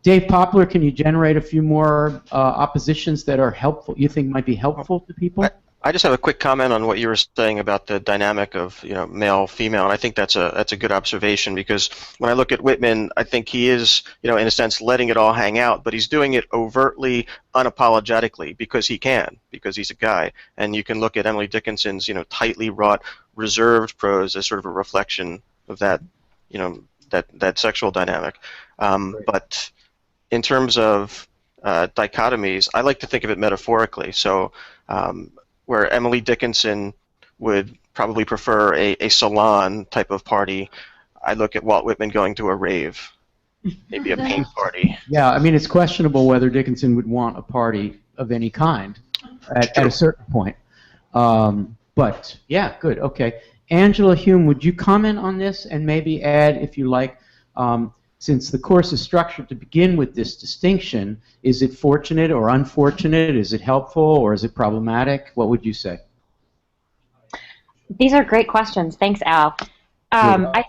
Dave Poplar, can you generate a few more oppositions that are helpful, you think might be helpful to people? I just have a quick comment on what you were saying about the dynamic of male female, and I think that's a good observation, because when I look at Whitman, I think he is in a sense letting it all hang out, but he's doing it overtly, unapologetically, because he can, because he's a guy. And you can look at Emily Dickinson's tightly wrought, reserved prose as sort of a reflection of that that sexual dynamic. But in terms of dichotomies, I like to think of it metaphorically. So where Emily Dickinson would probably prefer a salon type of party, I look at Walt Whitman going to a rave, maybe a paint party. Yeah, I mean, it's questionable whether Dickinson would want a party of any kind at a certain point. But, yeah, good, okay. Angela Hume, would you comment on this and maybe add, if you like, since the course is structured to begin with this distinction, is it fortunate or unfortunate? Is it helpful or is it problematic? What would you say? These are great questions. Thanks, Al. I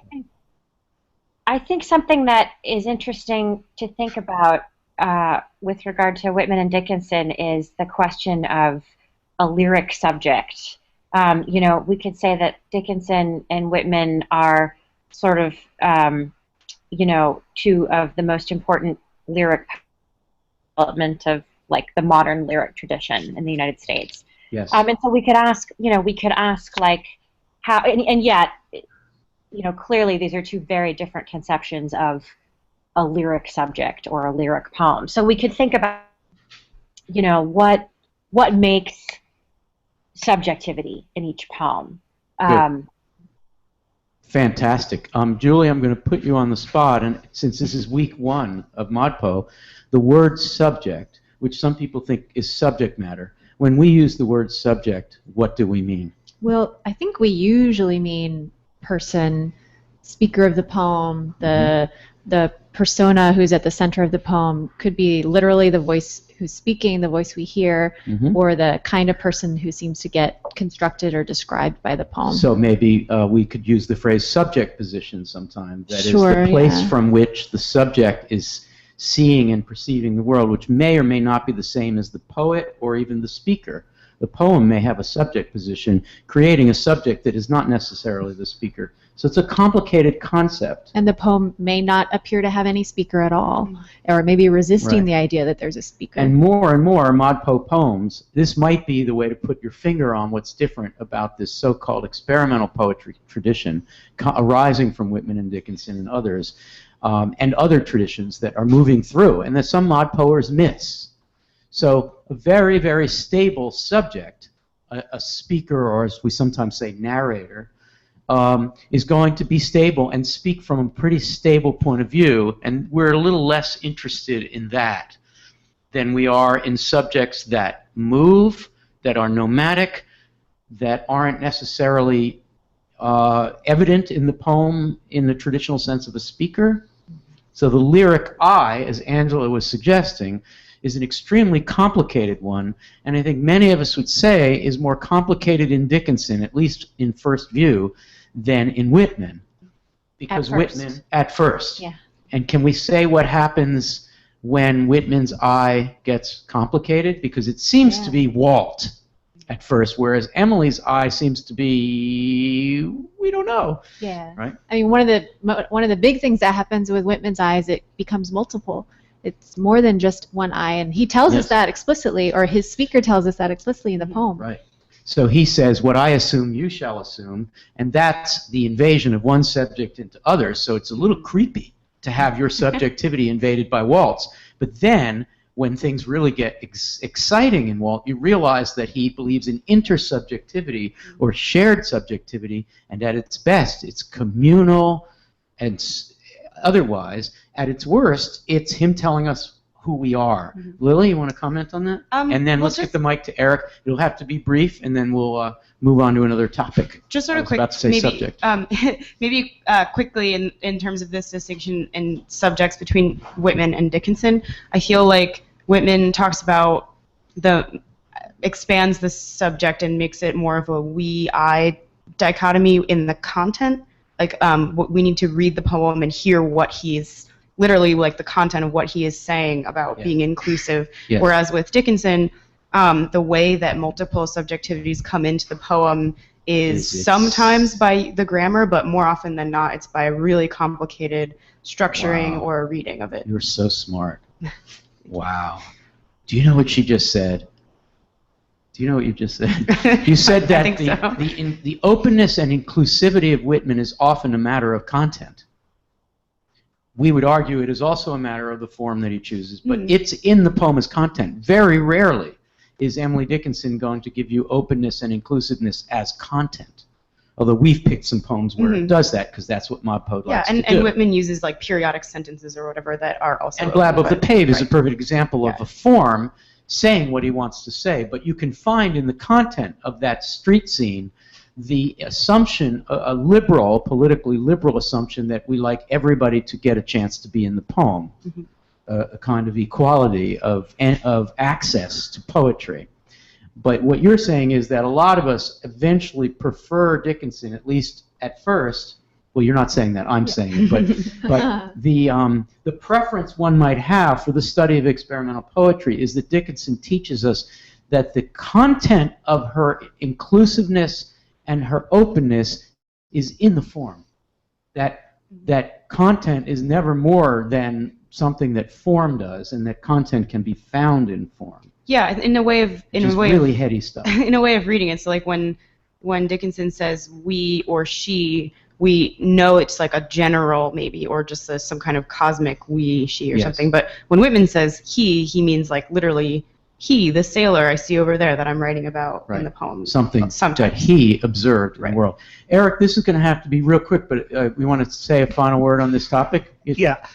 think something that is interesting to think about with regard to Whitman and Dickinson is the question of a lyric subject. We could say that Dickinson and Whitman are sort of two of the most important lyric development of the modern lyric tradition in the United States. Yes. And so we could ask like how, and yet, clearly these are two very different conceptions of a lyric subject or a lyric poem. So we could think about, what makes subjectivity in each poem. Fantastic. Julie, I'm going to put you on the spot, and since this is week 1 of ModPo, the word subject, which some people think is subject matter, when we use the word subject, what do we mean? Well, I think we usually mean person, speaker of the poem, the persona who's at the center of the poem could be literally the voice who's speaking, the voice we hear, or the kind of person who seems to get constructed or described by the poem. So maybe we could use the phrase subject position sometime. That Sure, is the place yeah. from which the subject is seeing and perceiving the world, which may or may not be the same as the poet or even the speaker. The poem may have a subject position, creating a subject that is not necessarily the speaker. So it's a complicated concept. And the poem may not appear to have any speaker at all, or maybe resisting Right. the idea that there's a speaker. And more ModPo poems, this might be the way to put your finger on what's different about this so-called experimental poetry tradition arising from Whitman and Dickinson and others, and other traditions that are moving through, and that some ModPoers miss. So a very, very stable subject, a speaker, or as we sometimes say, narrator, is going to be stable and speak from a pretty stable point of view, and we're a little less interested in that than we are in subjects that move, that are nomadic, that aren't necessarily evident in the poem in the traditional sense of a speaker. So the lyric I, as Angela was suggesting, is an extremely complicated one, and I think many of us would say is more complicated in Dickinson, at least in first view, than in Whitman. Because Whitman, at first. Yeah. And can we say what happens when Whitman's I gets complicated? Because it seems to be Walt at first, whereas Emily's I seems to be, we don't know. Yeah. Right? I mean, one of the big things that happens with Whitman's I is it becomes multiple. It's more than just one eye, and he tells Yes. us that explicitly, or his speaker tells us that explicitly in the poem. Right. So he says, what I assume, you shall assume, and that's the invasion of one subject into others, so it's a little creepy to have your subjectivity invaded by Walt's. But then, when things really get exciting in Walt, you realize that he believes in intersubjectivity or shared subjectivity, and at its best, it's communal and otherwise. At its worst, it's him telling us who we are. Lily, you want to comment on that? And then let's get the mic to Eric. It'll have to be brief, and then we'll move on to another topic. Just sort I of was quick, about to say maybe, subject. maybe quickly in terms of this distinction in subjects between Whitman and Dickinson, I feel like Whitman talks about expands the subject and makes it more of a we-I dichotomy in the content. Like we need to read the poem and hear what he's literally like the content of what he is saying about being inclusive. Yes. Whereas with Dickinson, the way that multiple subjectivities come into the poem is sometimes by the grammar, but more often than not, it's by a really complicated structuring or a reading of it. You're so smart. Wow. Do you know what she just said? Do you know what you just said? You said that I think so. the openness and inclusivity of Whitman is often a matter of content. We would argue it is also a matter of the form that he chooses, but it's in the poem as content. Very rarely is Emily Dickinson going to give you openness and inclusiveness as content. Although we've picked some poems where it does that, because that's what ModPo likes to do. And Whitman uses like periodic sentences or whatever that are also. And Blab of the Pave is a perfect example of a form saying what he wants to say, but you can find in the content of that street scene the assumption, a liberal, politically liberal assumption that we like everybody to get a chance to be in the poem, a kind of equality of access to poetry. But what you're saying is that a lot of us eventually prefer Dickinson, at least at first. Well, you're not saying that, I'm saying it, but the preference one might have for the study of experimental poetry is that Dickinson teaches us that the content of her inclusiveness and her openness is in the form. That content is never more than something that form does, and that content can be found in form. Yeah, in a way of really heady stuff. In a way of reading it, so like when Dickinson says we or she, we know it's like a general maybe, or just some kind of cosmic we, she, or something. But when Whitman says he means like literally he, the sailor I see over there that I'm writing about in the poem. Something that he observed in the world. Eric, this is going to have to be real quick, but we want to say a final word on this topic. Yeah.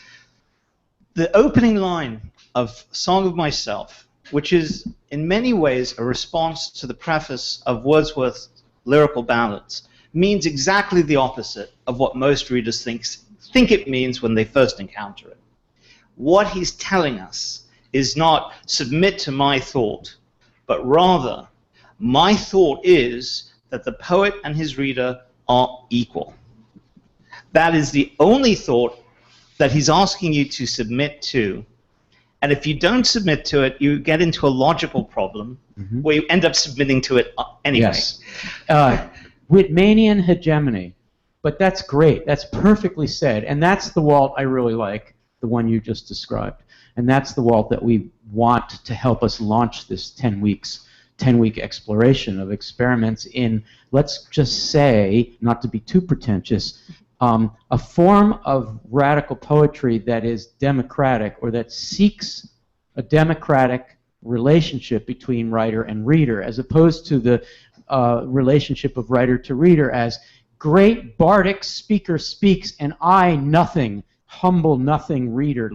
The opening line of Song of Myself, which is in many ways a response to the preface of Wordsworth's lyrical ballads, means exactly the opposite of what most readers think it means when they first encounter it. What he's telling us is not submit to my thought, but rather my thought is that the poet and his reader are equal. That is the only thought that he's asking you to submit to. And if you don't submit to it, you get into a logical problem where you end up submitting to it anyway. Yes. Whitmanian hegemony. But that's great. That's perfectly said. And that's the Walt I really like, the one you just described. And that's the Walt that we want to help us launch this 10-week exploration of experiments in, let's just say, not to be too pretentious, a form of radical poetry that is democratic, or that seeks a democratic relationship between writer and reader, as opposed to the relationship of writer to reader as great bardic speaker speaks and I, nothing, humble nothing reader,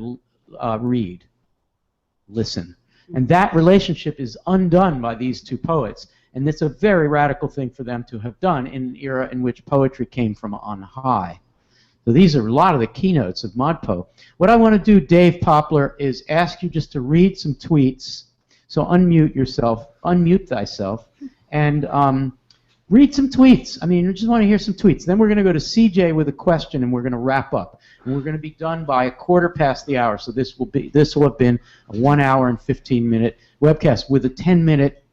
read, listen. And that relationship is undone by these two poets. And it's a very radical thing for them to have done in an era in which poetry came from on high. So these are a lot of the keynotes of ModPo. What I want to do, Dave Poplar, is ask you just to read some tweets. So unmute yourself, unmute thyself, and read some tweets. I mean, I just want to hear some tweets. Then we're going to go to CJ with a question, and we're going to wrap up. And we're going to be done by 1/4 the hour. So this will have been a 1 hour and 15-minute webcast with a 10-minute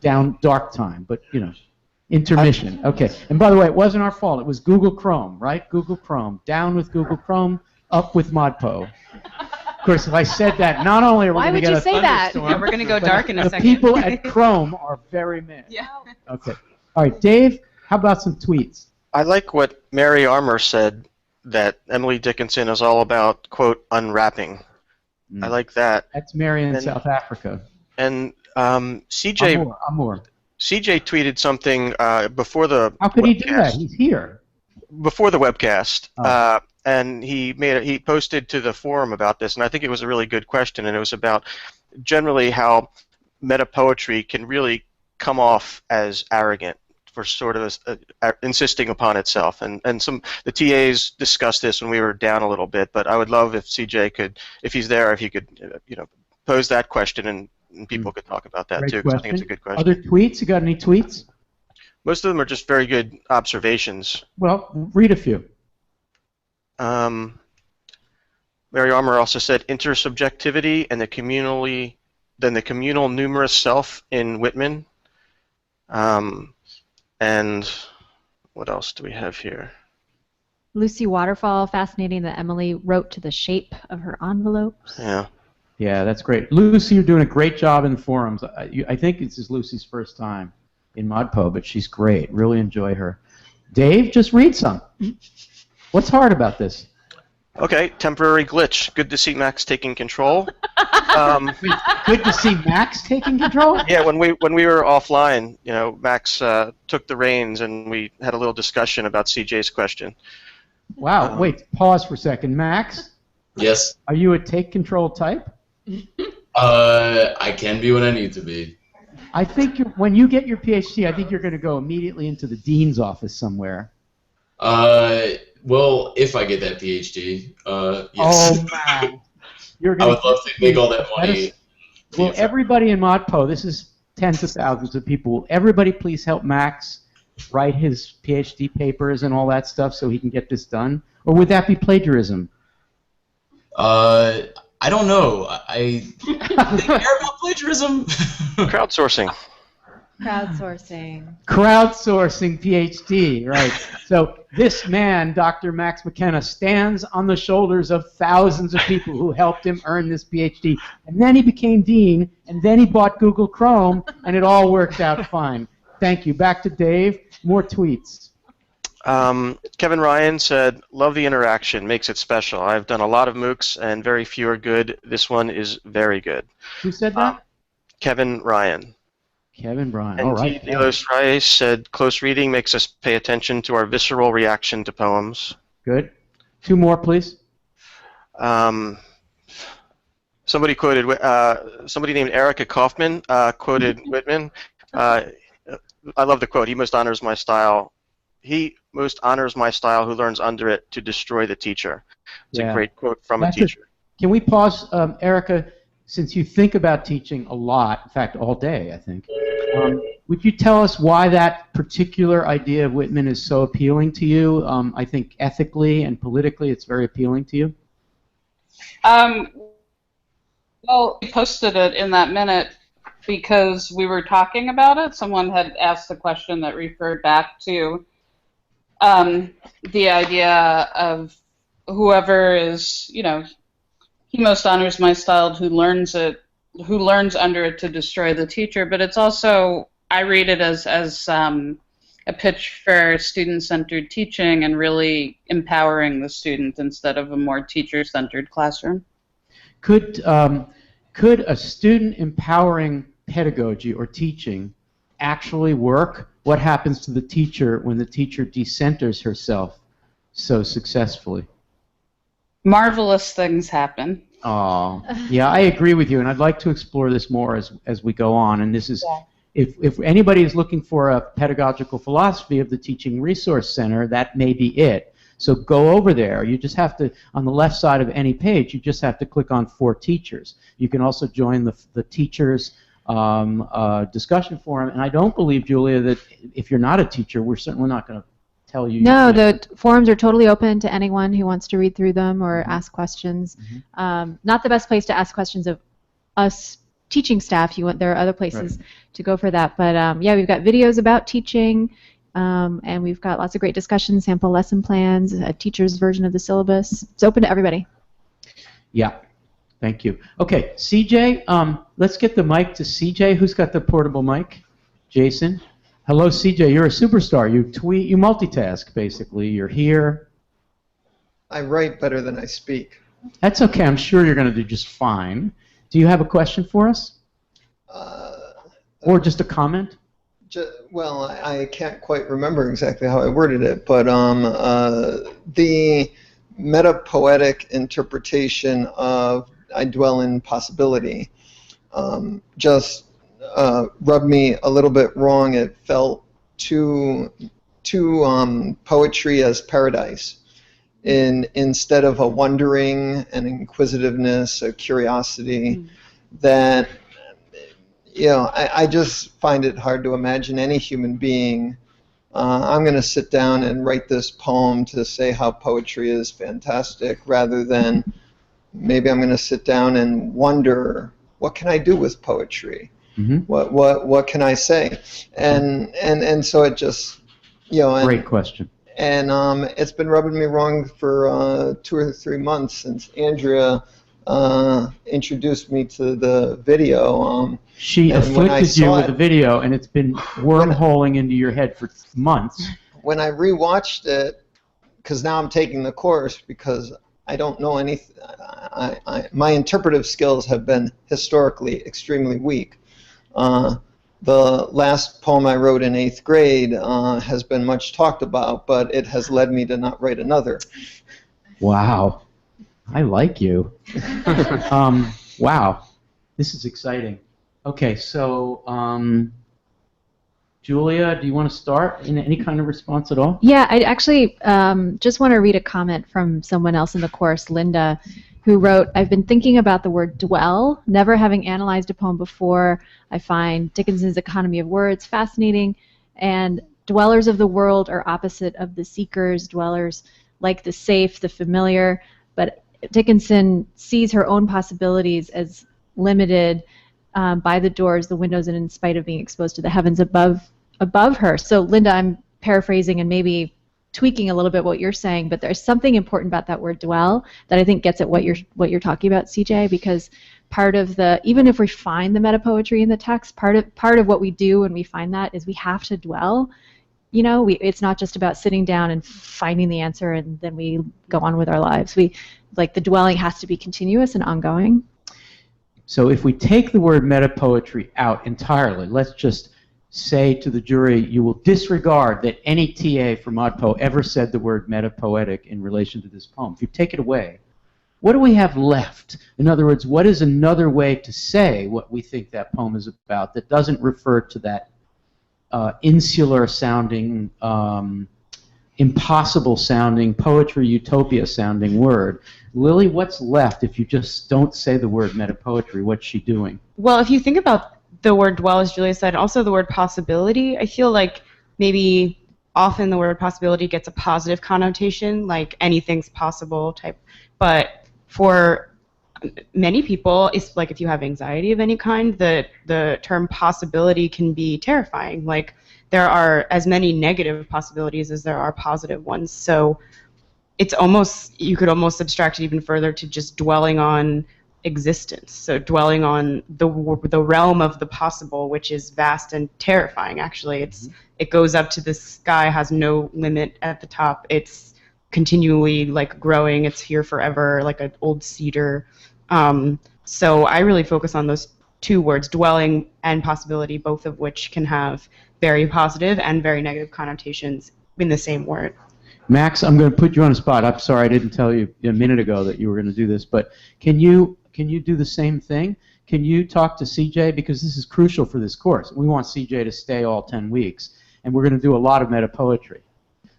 down dark time. But you know, intermission. Okay. And by the way, it wasn't our fault. It was Google Chrome, right? Google Chrome. Down with Google Chrome. Up with ModPo. Of course, if I said that, not only are we Why going to would get you a say that? thunderstorm, Yeah, we're gonna go but dark in a the second. people at Chrome are very mad. Yeah. Okay. All right, Dave, how about some tweets? I like what Mary Armour said, that Emily Dickinson is all about, quote, unwrapping. I like that. That's Mary in And- South Africa. And CJ Amor. CJ tweeted something before the How could he do that? He's here. before the webcast, Oh. and he posted to the forum about this, and I think it was a really good question, and it was about generally how meta poetry can really come off as arrogant for sort of insisting upon itself, and the TAs discussed this when we were down a little bit, but I would love if CJ could, if he's there, if he could, pose that question and people could talk about that Great too, because I think it's a question. good question. Other tweets? You got any tweets? Most of them are just very good observations. Well, read a few. Mary Armour also said intersubjectivity and the communal numerous self in Whitman. And what else do we have here? Lucy Waterfall, fascinating that Emily wrote to the shape of her envelopes. Yeah. Yeah, that's great. Lucy, you're doing a great job in the forums. I think this is Lucy's first time in ModPo, but she's great. Really enjoy her. Dave, just read some. What's hard about this? Okay, temporary glitch. Good to see Max taking control. Good to see Max taking control? Yeah, when we were offline, Max took the reins and we had a little discussion about CJ's question. Wow, wait, pause for a second. Max? Yes. Are you a take control type? I can be when I need to be. I think when you get your PhD, I think you're going to go immediately into the dean's office somewhere. Well, if I get that PhD, yes. Oh, man. I would love to make all that money. Will everybody in ModPo, this is tens of thousands of people, will everybody please help Max write his PhD papers and all that stuff so he can get this done? Or would that be plagiarism? I don't know. I they care about plagiarism. Crowdsourcing. Crowdsourcing. Crowdsourcing PhD, right. So this man, Dr. Max McKenna, stands on the shoulders of thousands of people who helped him earn this PhD. And then he became dean, and then he bought Google Chrome, and it all worked out fine. Thank you. Back to Dave. More tweets. Kevin Ryan said, love the interaction, makes it special. I've done a lot of MOOCs and very few are good. This one is very good. Who said that? Kevin Ryan. Kevin Ryan. And All right. Delos Reyes said, close reading makes us pay attention to our visceral reaction to poems. Good. Two more, please. Somebody named Erica Kaufman quoted Whitman. I love the quote. He most honors my style who learns under it to destroy the teacher. It's a great quote from a teacher. Can we pause, Erica, since you think about teaching a lot, in fact, all day, I think, would you tell us why that particular idea of Whitman is so appealing to you? I think ethically and politically it's very appealing to you. Well, we posted it in that minute because we were talking about it. Someone had asked a question that referred back to the idea of whoever is, he most honors my style who learns under it to destroy the teacher. But it's also, I read it as a pitch for student-centered teaching and really empowering the student instead of a more teacher-centered classroom. Could a student empowering pedagogy or teaching actually work? What happens to the teacher when the teacher decenters herself so successfully? Marvelous things happen. Oh, yeah, I agree with you, and I'd like to explore this more as we go on. And this is, if anybody is looking for a pedagogical philosophy of the Teaching Resource Center, that may be it. So go over there. You just have to, on the left side of any page, you just have to click on For Teachers. You can also join the teachers discussion forum. And I don't believe, Julia, that if you're not a teacher, we're certainly not going to tell you. No, the forums are totally open to anyone who wants to read through them or ask questions. Not the best place to ask questions of us teaching staff. There are other places to go for that. But yeah, we've got videos about teaching. And we've got lots of great discussions, sample lesson plans, a teacher's version of the syllabus. It's open to everybody. Yeah. Thank you. Okay, CJ, let's get the mic to CJ. Who's got the portable mic? Jason. Hello, CJ. You're a superstar. You tweet, you multitask, basically. You're here. I write better than I speak. That's okay. I'm sure you're going to do just fine. Do you have a question for us? Or just a comment? Well, I can't quite remember exactly how I worded it, but the meta-poetic interpretation of I dwell in possibility just rubbed me a little bit wrong. It felt too poetry as paradise. Instead of a wondering, an inquisitiveness, a curiosity, that, you know, I just find it hard to imagine any human being. I'm going to sit down and write this poem to say how poetry is fantastic, rather than maybe I'm going to sit down and wonder, what can I do with poetry? Mm-hmm. What can I say? And so it just, you know. Great question. And it's been rubbing me wrong for 2 or 3 months since Andrea introduced me to the video. She afflicted you with a video, and it's been wormholing into your head for months. When I rewatched it, because now I'm taking the course because I don't know anything. My interpretive skills have been historically extremely weak. The last poem I wrote in 8th grade has been much talked about, but it has led me to not write another. Wow. I like you. Wow. This is exciting. Okay, so Julia, do you want to start in any kind of response at all? Yeah, I actually just want to read a comment from someone else in the course, Linda, who wrote, I've been thinking about the word dwell, never having analyzed a poem before. I find Dickinson's economy of words fascinating, and dwellers of the world are opposite of the seekers. Dwellers like the safe, the familiar, but Dickinson sees her own possibilities as limited by the doors, the windows, and in spite of being exposed to the heavens above her. So, Linda, I'm paraphrasing and maybe tweaking a little bit what you're saying, but there's something important about that word dwell that I think gets at what you're talking about, CJ, because part of the, even if we find the meta poetry in the text, part of what we do when we find that is we have to dwell. You know, it's not just about sitting down and finding the answer and then we go on with our lives. The dwelling has to be continuous and ongoing. So if we take the word meta-poetry out entirely, let's just say to the jury, you will disregard that any TA for ModPo ever said the word meta-poetic in relation to this poem. If you take it away, what do we have left? In other words, what is another way to say what we think that poem is about that doesn't refer to that insular-sounding, impossible-sounding, poetry utopia-sounding word? Lily, what's left if you just don't say the word meta-poetry? What's she doing? Well, if you think about the word dwell, as Julia said, also the word possibility, I feel like maybe often the word possibility gets a positive connotation, like anything's possible type. But for many people, it's like if you have anxiety of any kind, the term possibility can be terrifying. Like there are as many negative possibilities as there are positive ones. So it's almost, you could almost abstract it even further to just dwelling on existence. So dwelling on the realm of the possible, which is vast and terrifying. Actually, it goes up to the sky, has no limit at the top. It's continually like growing. It's here forever, like an old cedar. So I really focus on those two words, dwelling and possibility, both of which can have very positive and very negative connotations in the same word. Max, I'm going to put you on the spot. I'm sorry I didn't tell you a minute ago that you were going to do this, but can you do the same thing? Can you talk to CJ? Because this is crucial for this course. We want CJ to stay all 10 weeks, and we're going to do a lot of meta poetry.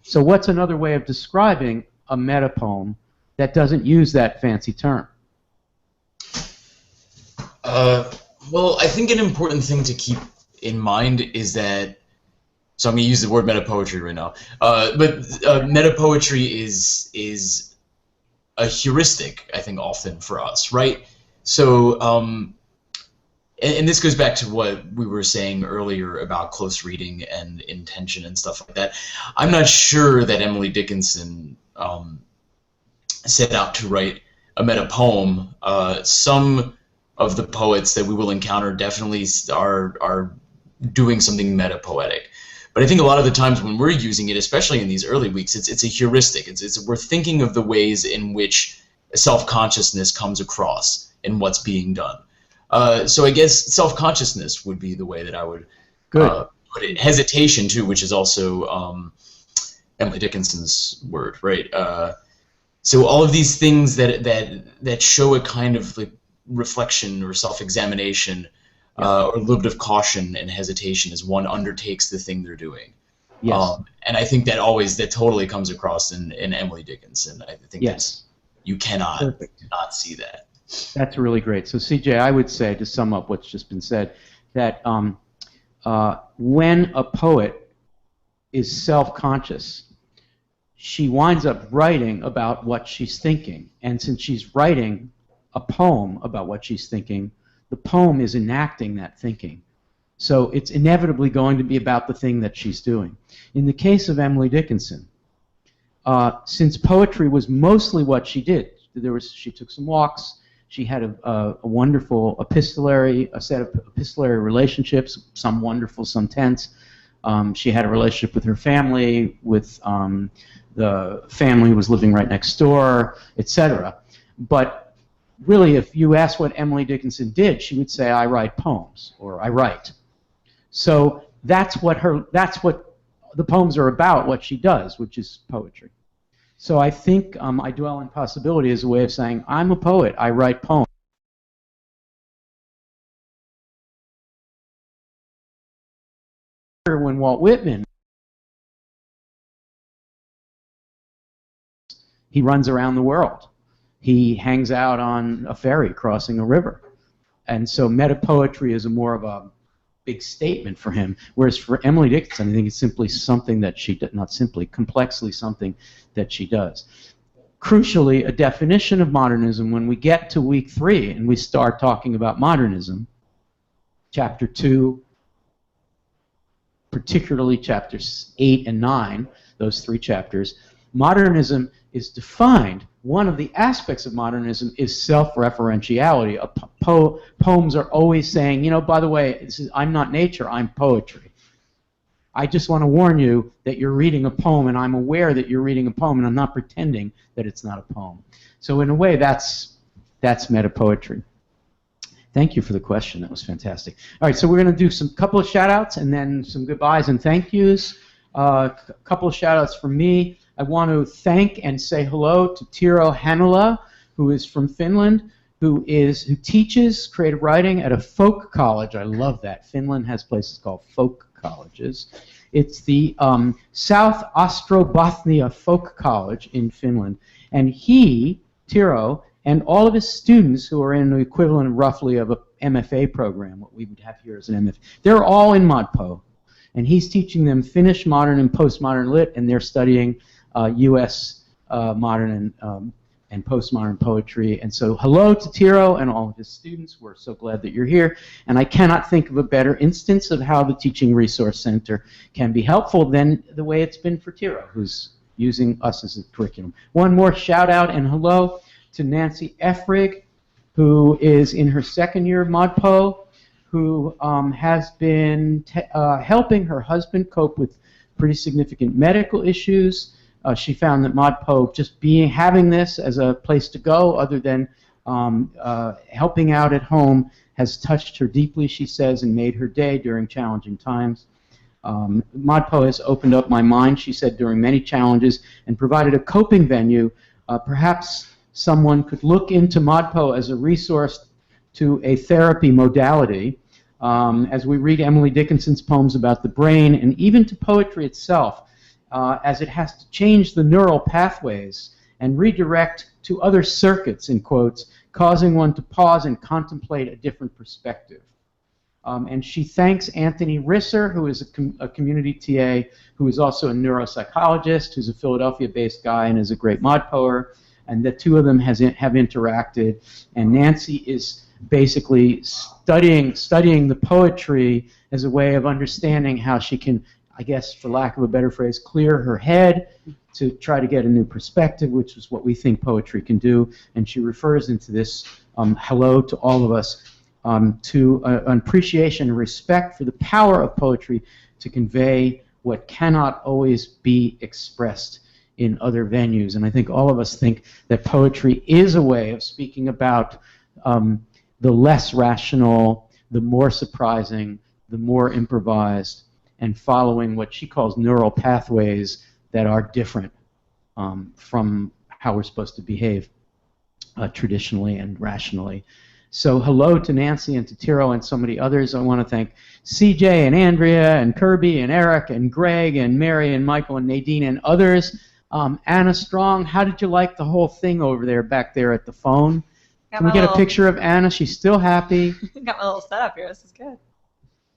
So what's another way of describing a meta poem that doesn't use that fancy term? Well, I think an important thing to keep in mind is that, so I'm going to use the word meta poetry right now, but meta poetry is a heuristic, I think, often for us, right? So, and this goes back to what we were saying earlier about close reading and intention and stuff like that. I'm not sure that Emily Dickinson set out to write a meta poem. Some of the poets that we will encounter definitely are doing something meta poetic. But I think a lot of the times when we're using it, especially in these early weeks, it's a heuristic. We're thinking of the ways in which self-consciousness comes across in what's being done. So I guess self-consciousness would be the way that I would put it. Hesitation too, which is also Emily Dickinson's word, right? So all of these things that show a kind of like reflection or self-examination. Or a little bit of caution and hesitation as one undertakes the thing they're doing. Yes. And I think that totally comes across in Emily Dickinson. I think you cannot not see that. That's really great. So CJ, I would say, to sum up what's just been said, that when a poet is self-conscious, she winds up writing about what she's thinking. And since she's writing a poem about what she's thinking, the poem is enacting that thinking. So it's inevitably going to be about the thing that she's doing. In the case of Emily Dickinson, since poetry was mostly what she did, she took some walks, she had a wonderful a set of epistolary relationships, some wonderful, some tense. She had a relationship with her family, with the family who was living right next door, etc. But really, if you ask what Emily Dickinson did, she would say, I write poems, or I write. So that's what the poems are about, what she does, which is poetry. So I think I Dwell in Possibility is a way of saying, I'm a poet, I write poems. When Walt Whitman, he runs around the world. He hangs out on a ferry crossing a river. And so meta-poetry is more of a big statement for him, whereas for Emily Dickinson, I think it's simply something that she does, not simply, complexly something that she does. Crucially, a definition of modernism, when we get to week 3 and we start talking about modernism, chapter 2, particularly chapters 8 and 9, those 3 chapters, modernism is defined. One of the aspects of modernism is self-referentiality. Poems are always saying, you know, by the way, I'm not nature, I'm poetry. I just want to warn you that you're reading a poem, and I'm aware that you're reading a poem, and I'm not pretending that it's not a poem. So in a way, that's meta-poetry. Thank you for the question. That was fantastic. All right, so we're going to do some couple of shout-outs and then some goodbyes and thank yous. A couple of shout-outs from me. I want to thank and say hello to Tiro Hanula, who is from Finland, who teaches creative writing at a folk college. I love that. Finland has places called folk colleges. It's the South Ostrobothnia Folk College in Finland. And he, Tiro, and all of his students who are in the equivalent roughly of a MFA program, what we would have here as an MFA, they're all in ModPo. And he's teaching them Finnish modern and postmodern lit, and they're studying U.S. modern and postmodern poetry. And so hello to Tiro and all of his students. We're so glad that you're here. And I cannot think of a better instance of how the Teaching Resource Center can be helpful than the way it's been for Tiro, who's using us as a curriculum. One more shout out and hello to Nancy Effrig, who is in her second year of ModPo, who has been helping her husband cope with pretty significant medical issues. She found that ModPo, just having this as a place to go other than helping out at home, has touched her deeply, she says, and made her day during challenging times. ModPo has opened up my mind, she said, during many challenges and provided a coping venue. Perhaps someone could look into ModPo as a resource to a therapy modality. As we read Emily Dickinson's poems about the brain, and even to poetry itself, as it has to change the neural pathways and redirect to other circuits, in quotes, causing one to pause and contemplate a different perspective. And she thanks Anthony Risser, who is a community TA, who is also a neuropsychologist, who's a Philadelphia-based guy and is a great ModPoer, and the two of them have interacted. And Nancy is basically studying the poetry as a way of understanding how she can I guess for lack of a better phrase, clear her head to try to get a new perspective, which is what we think poetry can do. And she refers into this hello to all of us, to an appreciation and respect for the power of poetry to convey what cannot always be expressed in other venues. And I think all of us think that poetry is a way of speaking about the less rational, the more surprising, the more improvised, and following what she calls neural pathways that are different from how we're supposed to behave traditionally and rationally. So hello to Nancy and to Tiro and so many others. I want to thank CJ and Andrea and Kirby and Eric and Greg and Mary and Michael and Nadine and others. Anna Strong, how did you like the whole thing over there, back there at the phone? Can we get a picture of Anna? She's still happy. Got my little setup here. This is good.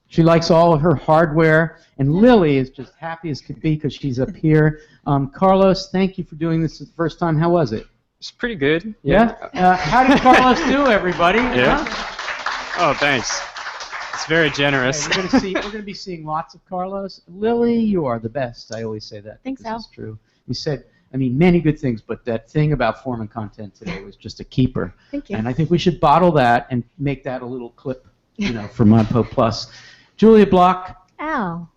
She likes all of her hardware. And Lily is just happy as could be because she's up here. Carlos, thank you for doing this the first time. How was it? It's pretty good. Yeah? How did Carlos do, everybody? Yeah. Huh? Oh, thanks. It's very generous. Okay, we're going to be seeing lots of Carlos. Lily, you are the best. I always say that. Think so. This is true. You said, I mean, many good things, but that thing about form and content today was just a keeper. Thank you. And I think we should bottle that and make that a little clip, for ModPo Plus. Julia Block, Ow.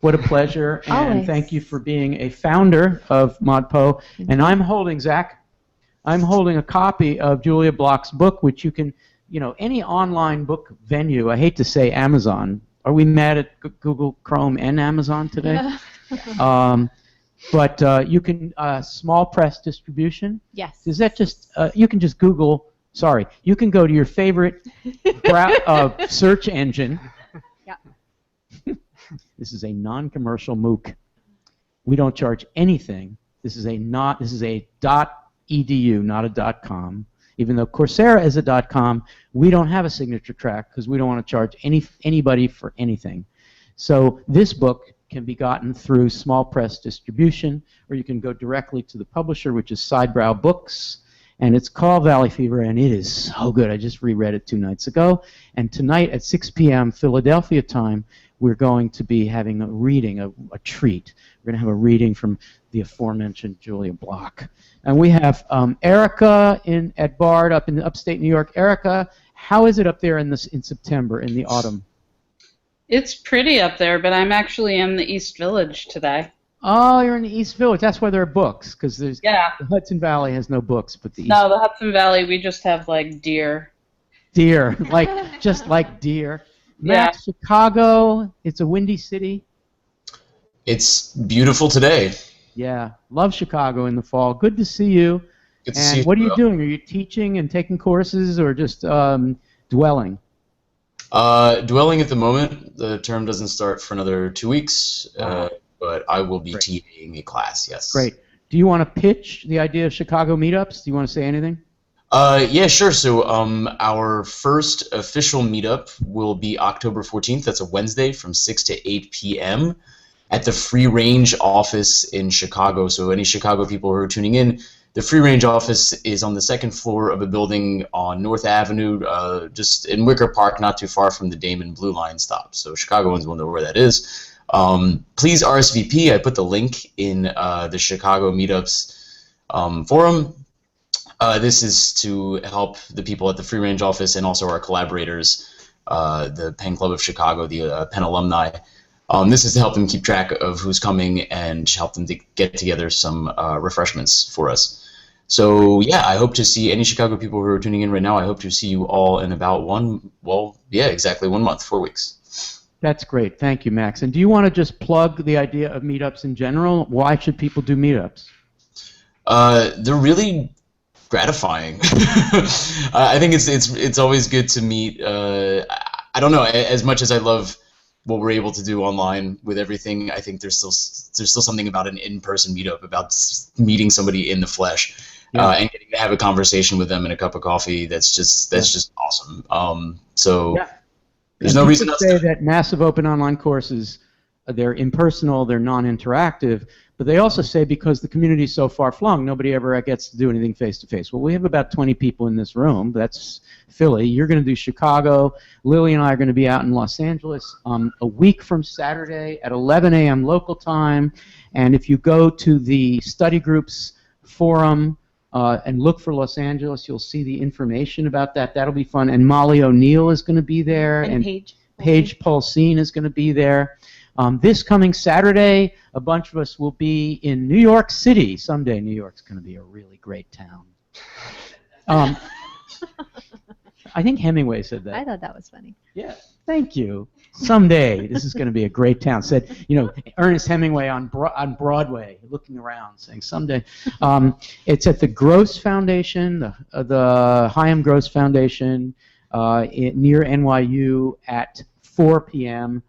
what a pleasure, and Always. thank you for being a founder of ModPo. And I'm holding, Zach, a copy of Julia Block's book, which you can, any online book venue, I hate to say Amazon. Are we mad at Google Chrome and Amazon today? But you can, small press distribution. Yes. Is that just, you can just Google, you can go to your favorite search engine. Yeah. This is a non-commercial MOOC. We don't charge anything. This is a .edu, not a .com. Even though Coursera is a .com, we don't have a signature track because we don't want to charge anybody for anything. So this book can be gotten through small press distribution, or you can go directly to the publisher, which is Sidebrow Books, and it's called Valley Fever, and it is so good. I just reread it 2 nights ago, and tonight at 6 p.m. Philadelphia time, we're going to be having a reading, a treat. We're going to have a reading from the aforementioned Julia Block. And we have Erica at Bard up in upstate New York. Erica, how is it up there in September, in the autumn? It's pretty up there, but I'm actually in the East Village today. Oh, you're in the East Village. That's why there are books, because the Hudson Valley has no books, but the East. No, the Hudson Valley, we just have like deer. Deer, just like deer. Matt, Chicago, it's a windy city. It's beautiful today. Yeah, love Chicago in the fall. Good to see you. Good to see you. What are you doing? Are you teaching and taking courses, or just dwelling? Dwelling at the moment. The term doesn't start for another 2 weeks, but I will be teaching a class, yes. Great. Do you want to pitch the idea of Chicago meetups? Do you want to say anything? Yeah, sure. So our first official meetup will be October 14th. That's a Wednesday from 6 to 8 p.m. at the Free Range office in Chicago. So any Chicago people who are tuning in, the Free Range office is on the second floor of a building on North Avenue, just in Wicker Park, not too far from the Damon Blue Line stop. So Chicagoans will know where that is. Please RSVP. I put the link in the Chicago Meetups forum. This is to help the people at the Free Range office and also our collaborators, the Penn Club of Chicago, the Penn alumni. This is to help them keep track of who's coming and help them to get together some refreshments for us. So yeah, I hope to see any Chicago people who are tuning in right now. I hope to see you all in about exactly 1 month, 4 weeks. That's great. Thank you, Max. And do you want to just plug the idea of meetups in general? Why should people do meetups? They're really gratifying. I think it's always good to meet. I don't know. As much as I love what we're able to do online with everything, I think there's still something about an in-person meetup, about meeting somebody in the flesh, and getting to have a conversation with them and a cup of coffee. That's just awesome. So there's no reason not to say that massive open online courses they're impersonal, they're non-interactive, but they also say because the community is so far flung, nobody ever gets to do anything face-to-face. Well, we have about 20 people in this room. That's Philly. You're going to do Chicago. Lily and I are going to be out in Los Angeles a week from Saturday at 11 a.m. local time. And if you go to the study groups forum and look for Los Angeles, you'll see the information about that. That'll be fun. And Molly O'Neill is going to be there. And Paige Paulsine is going to be there. This coming Saturday, a bunch of us will be in New York City. Someday New York's going to be a really great town. I think Hemingway said that. I thought that was funny. Yeah, thank you. Someday this is going to be a great town. Said, Ernest Hemingway on Broadway, looking around, saying someday. It's at the Gross Foundation, the Chaim Gross Foundation near NYU at 4 p.m.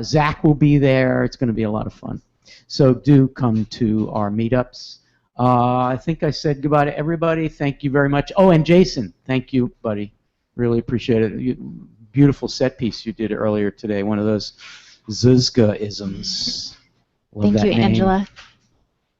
Zach will be there. It's going to be a lot of fun. So do come to our meetups. I think I said goodbye to everybody. Thank you very much. Oh, and Jason, thank you, buddy. Really appreciate it. Beautiful set piece you did earlier today. One of those Zuzga-isms. Love Thank that you, name. Angela.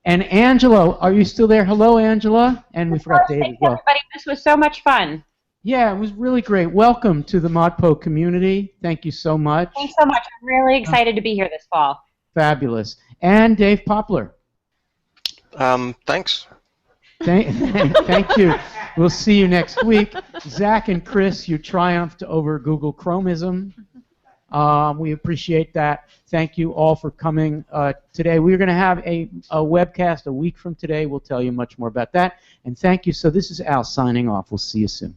And Angela, are you still there? Hello, Angela. And we forgot Dave as Thanks, well. everybody. This was so much fun. Yeah, it was really great. Welcome to the ModPo community. Thank you so much. Thanks so much. I'm really excited to be here this fall. Fabulous. And Dave Poplar. Thanks. Thank you. We'll see you next week. Zach and Chris, you triumphed over Google Chromism. We appreciate that. Thank you all for coming today. We're going to have a webcast a week from today. We'll tell you much more about that. And thank you. So this is Al signing off. We'll see you soon.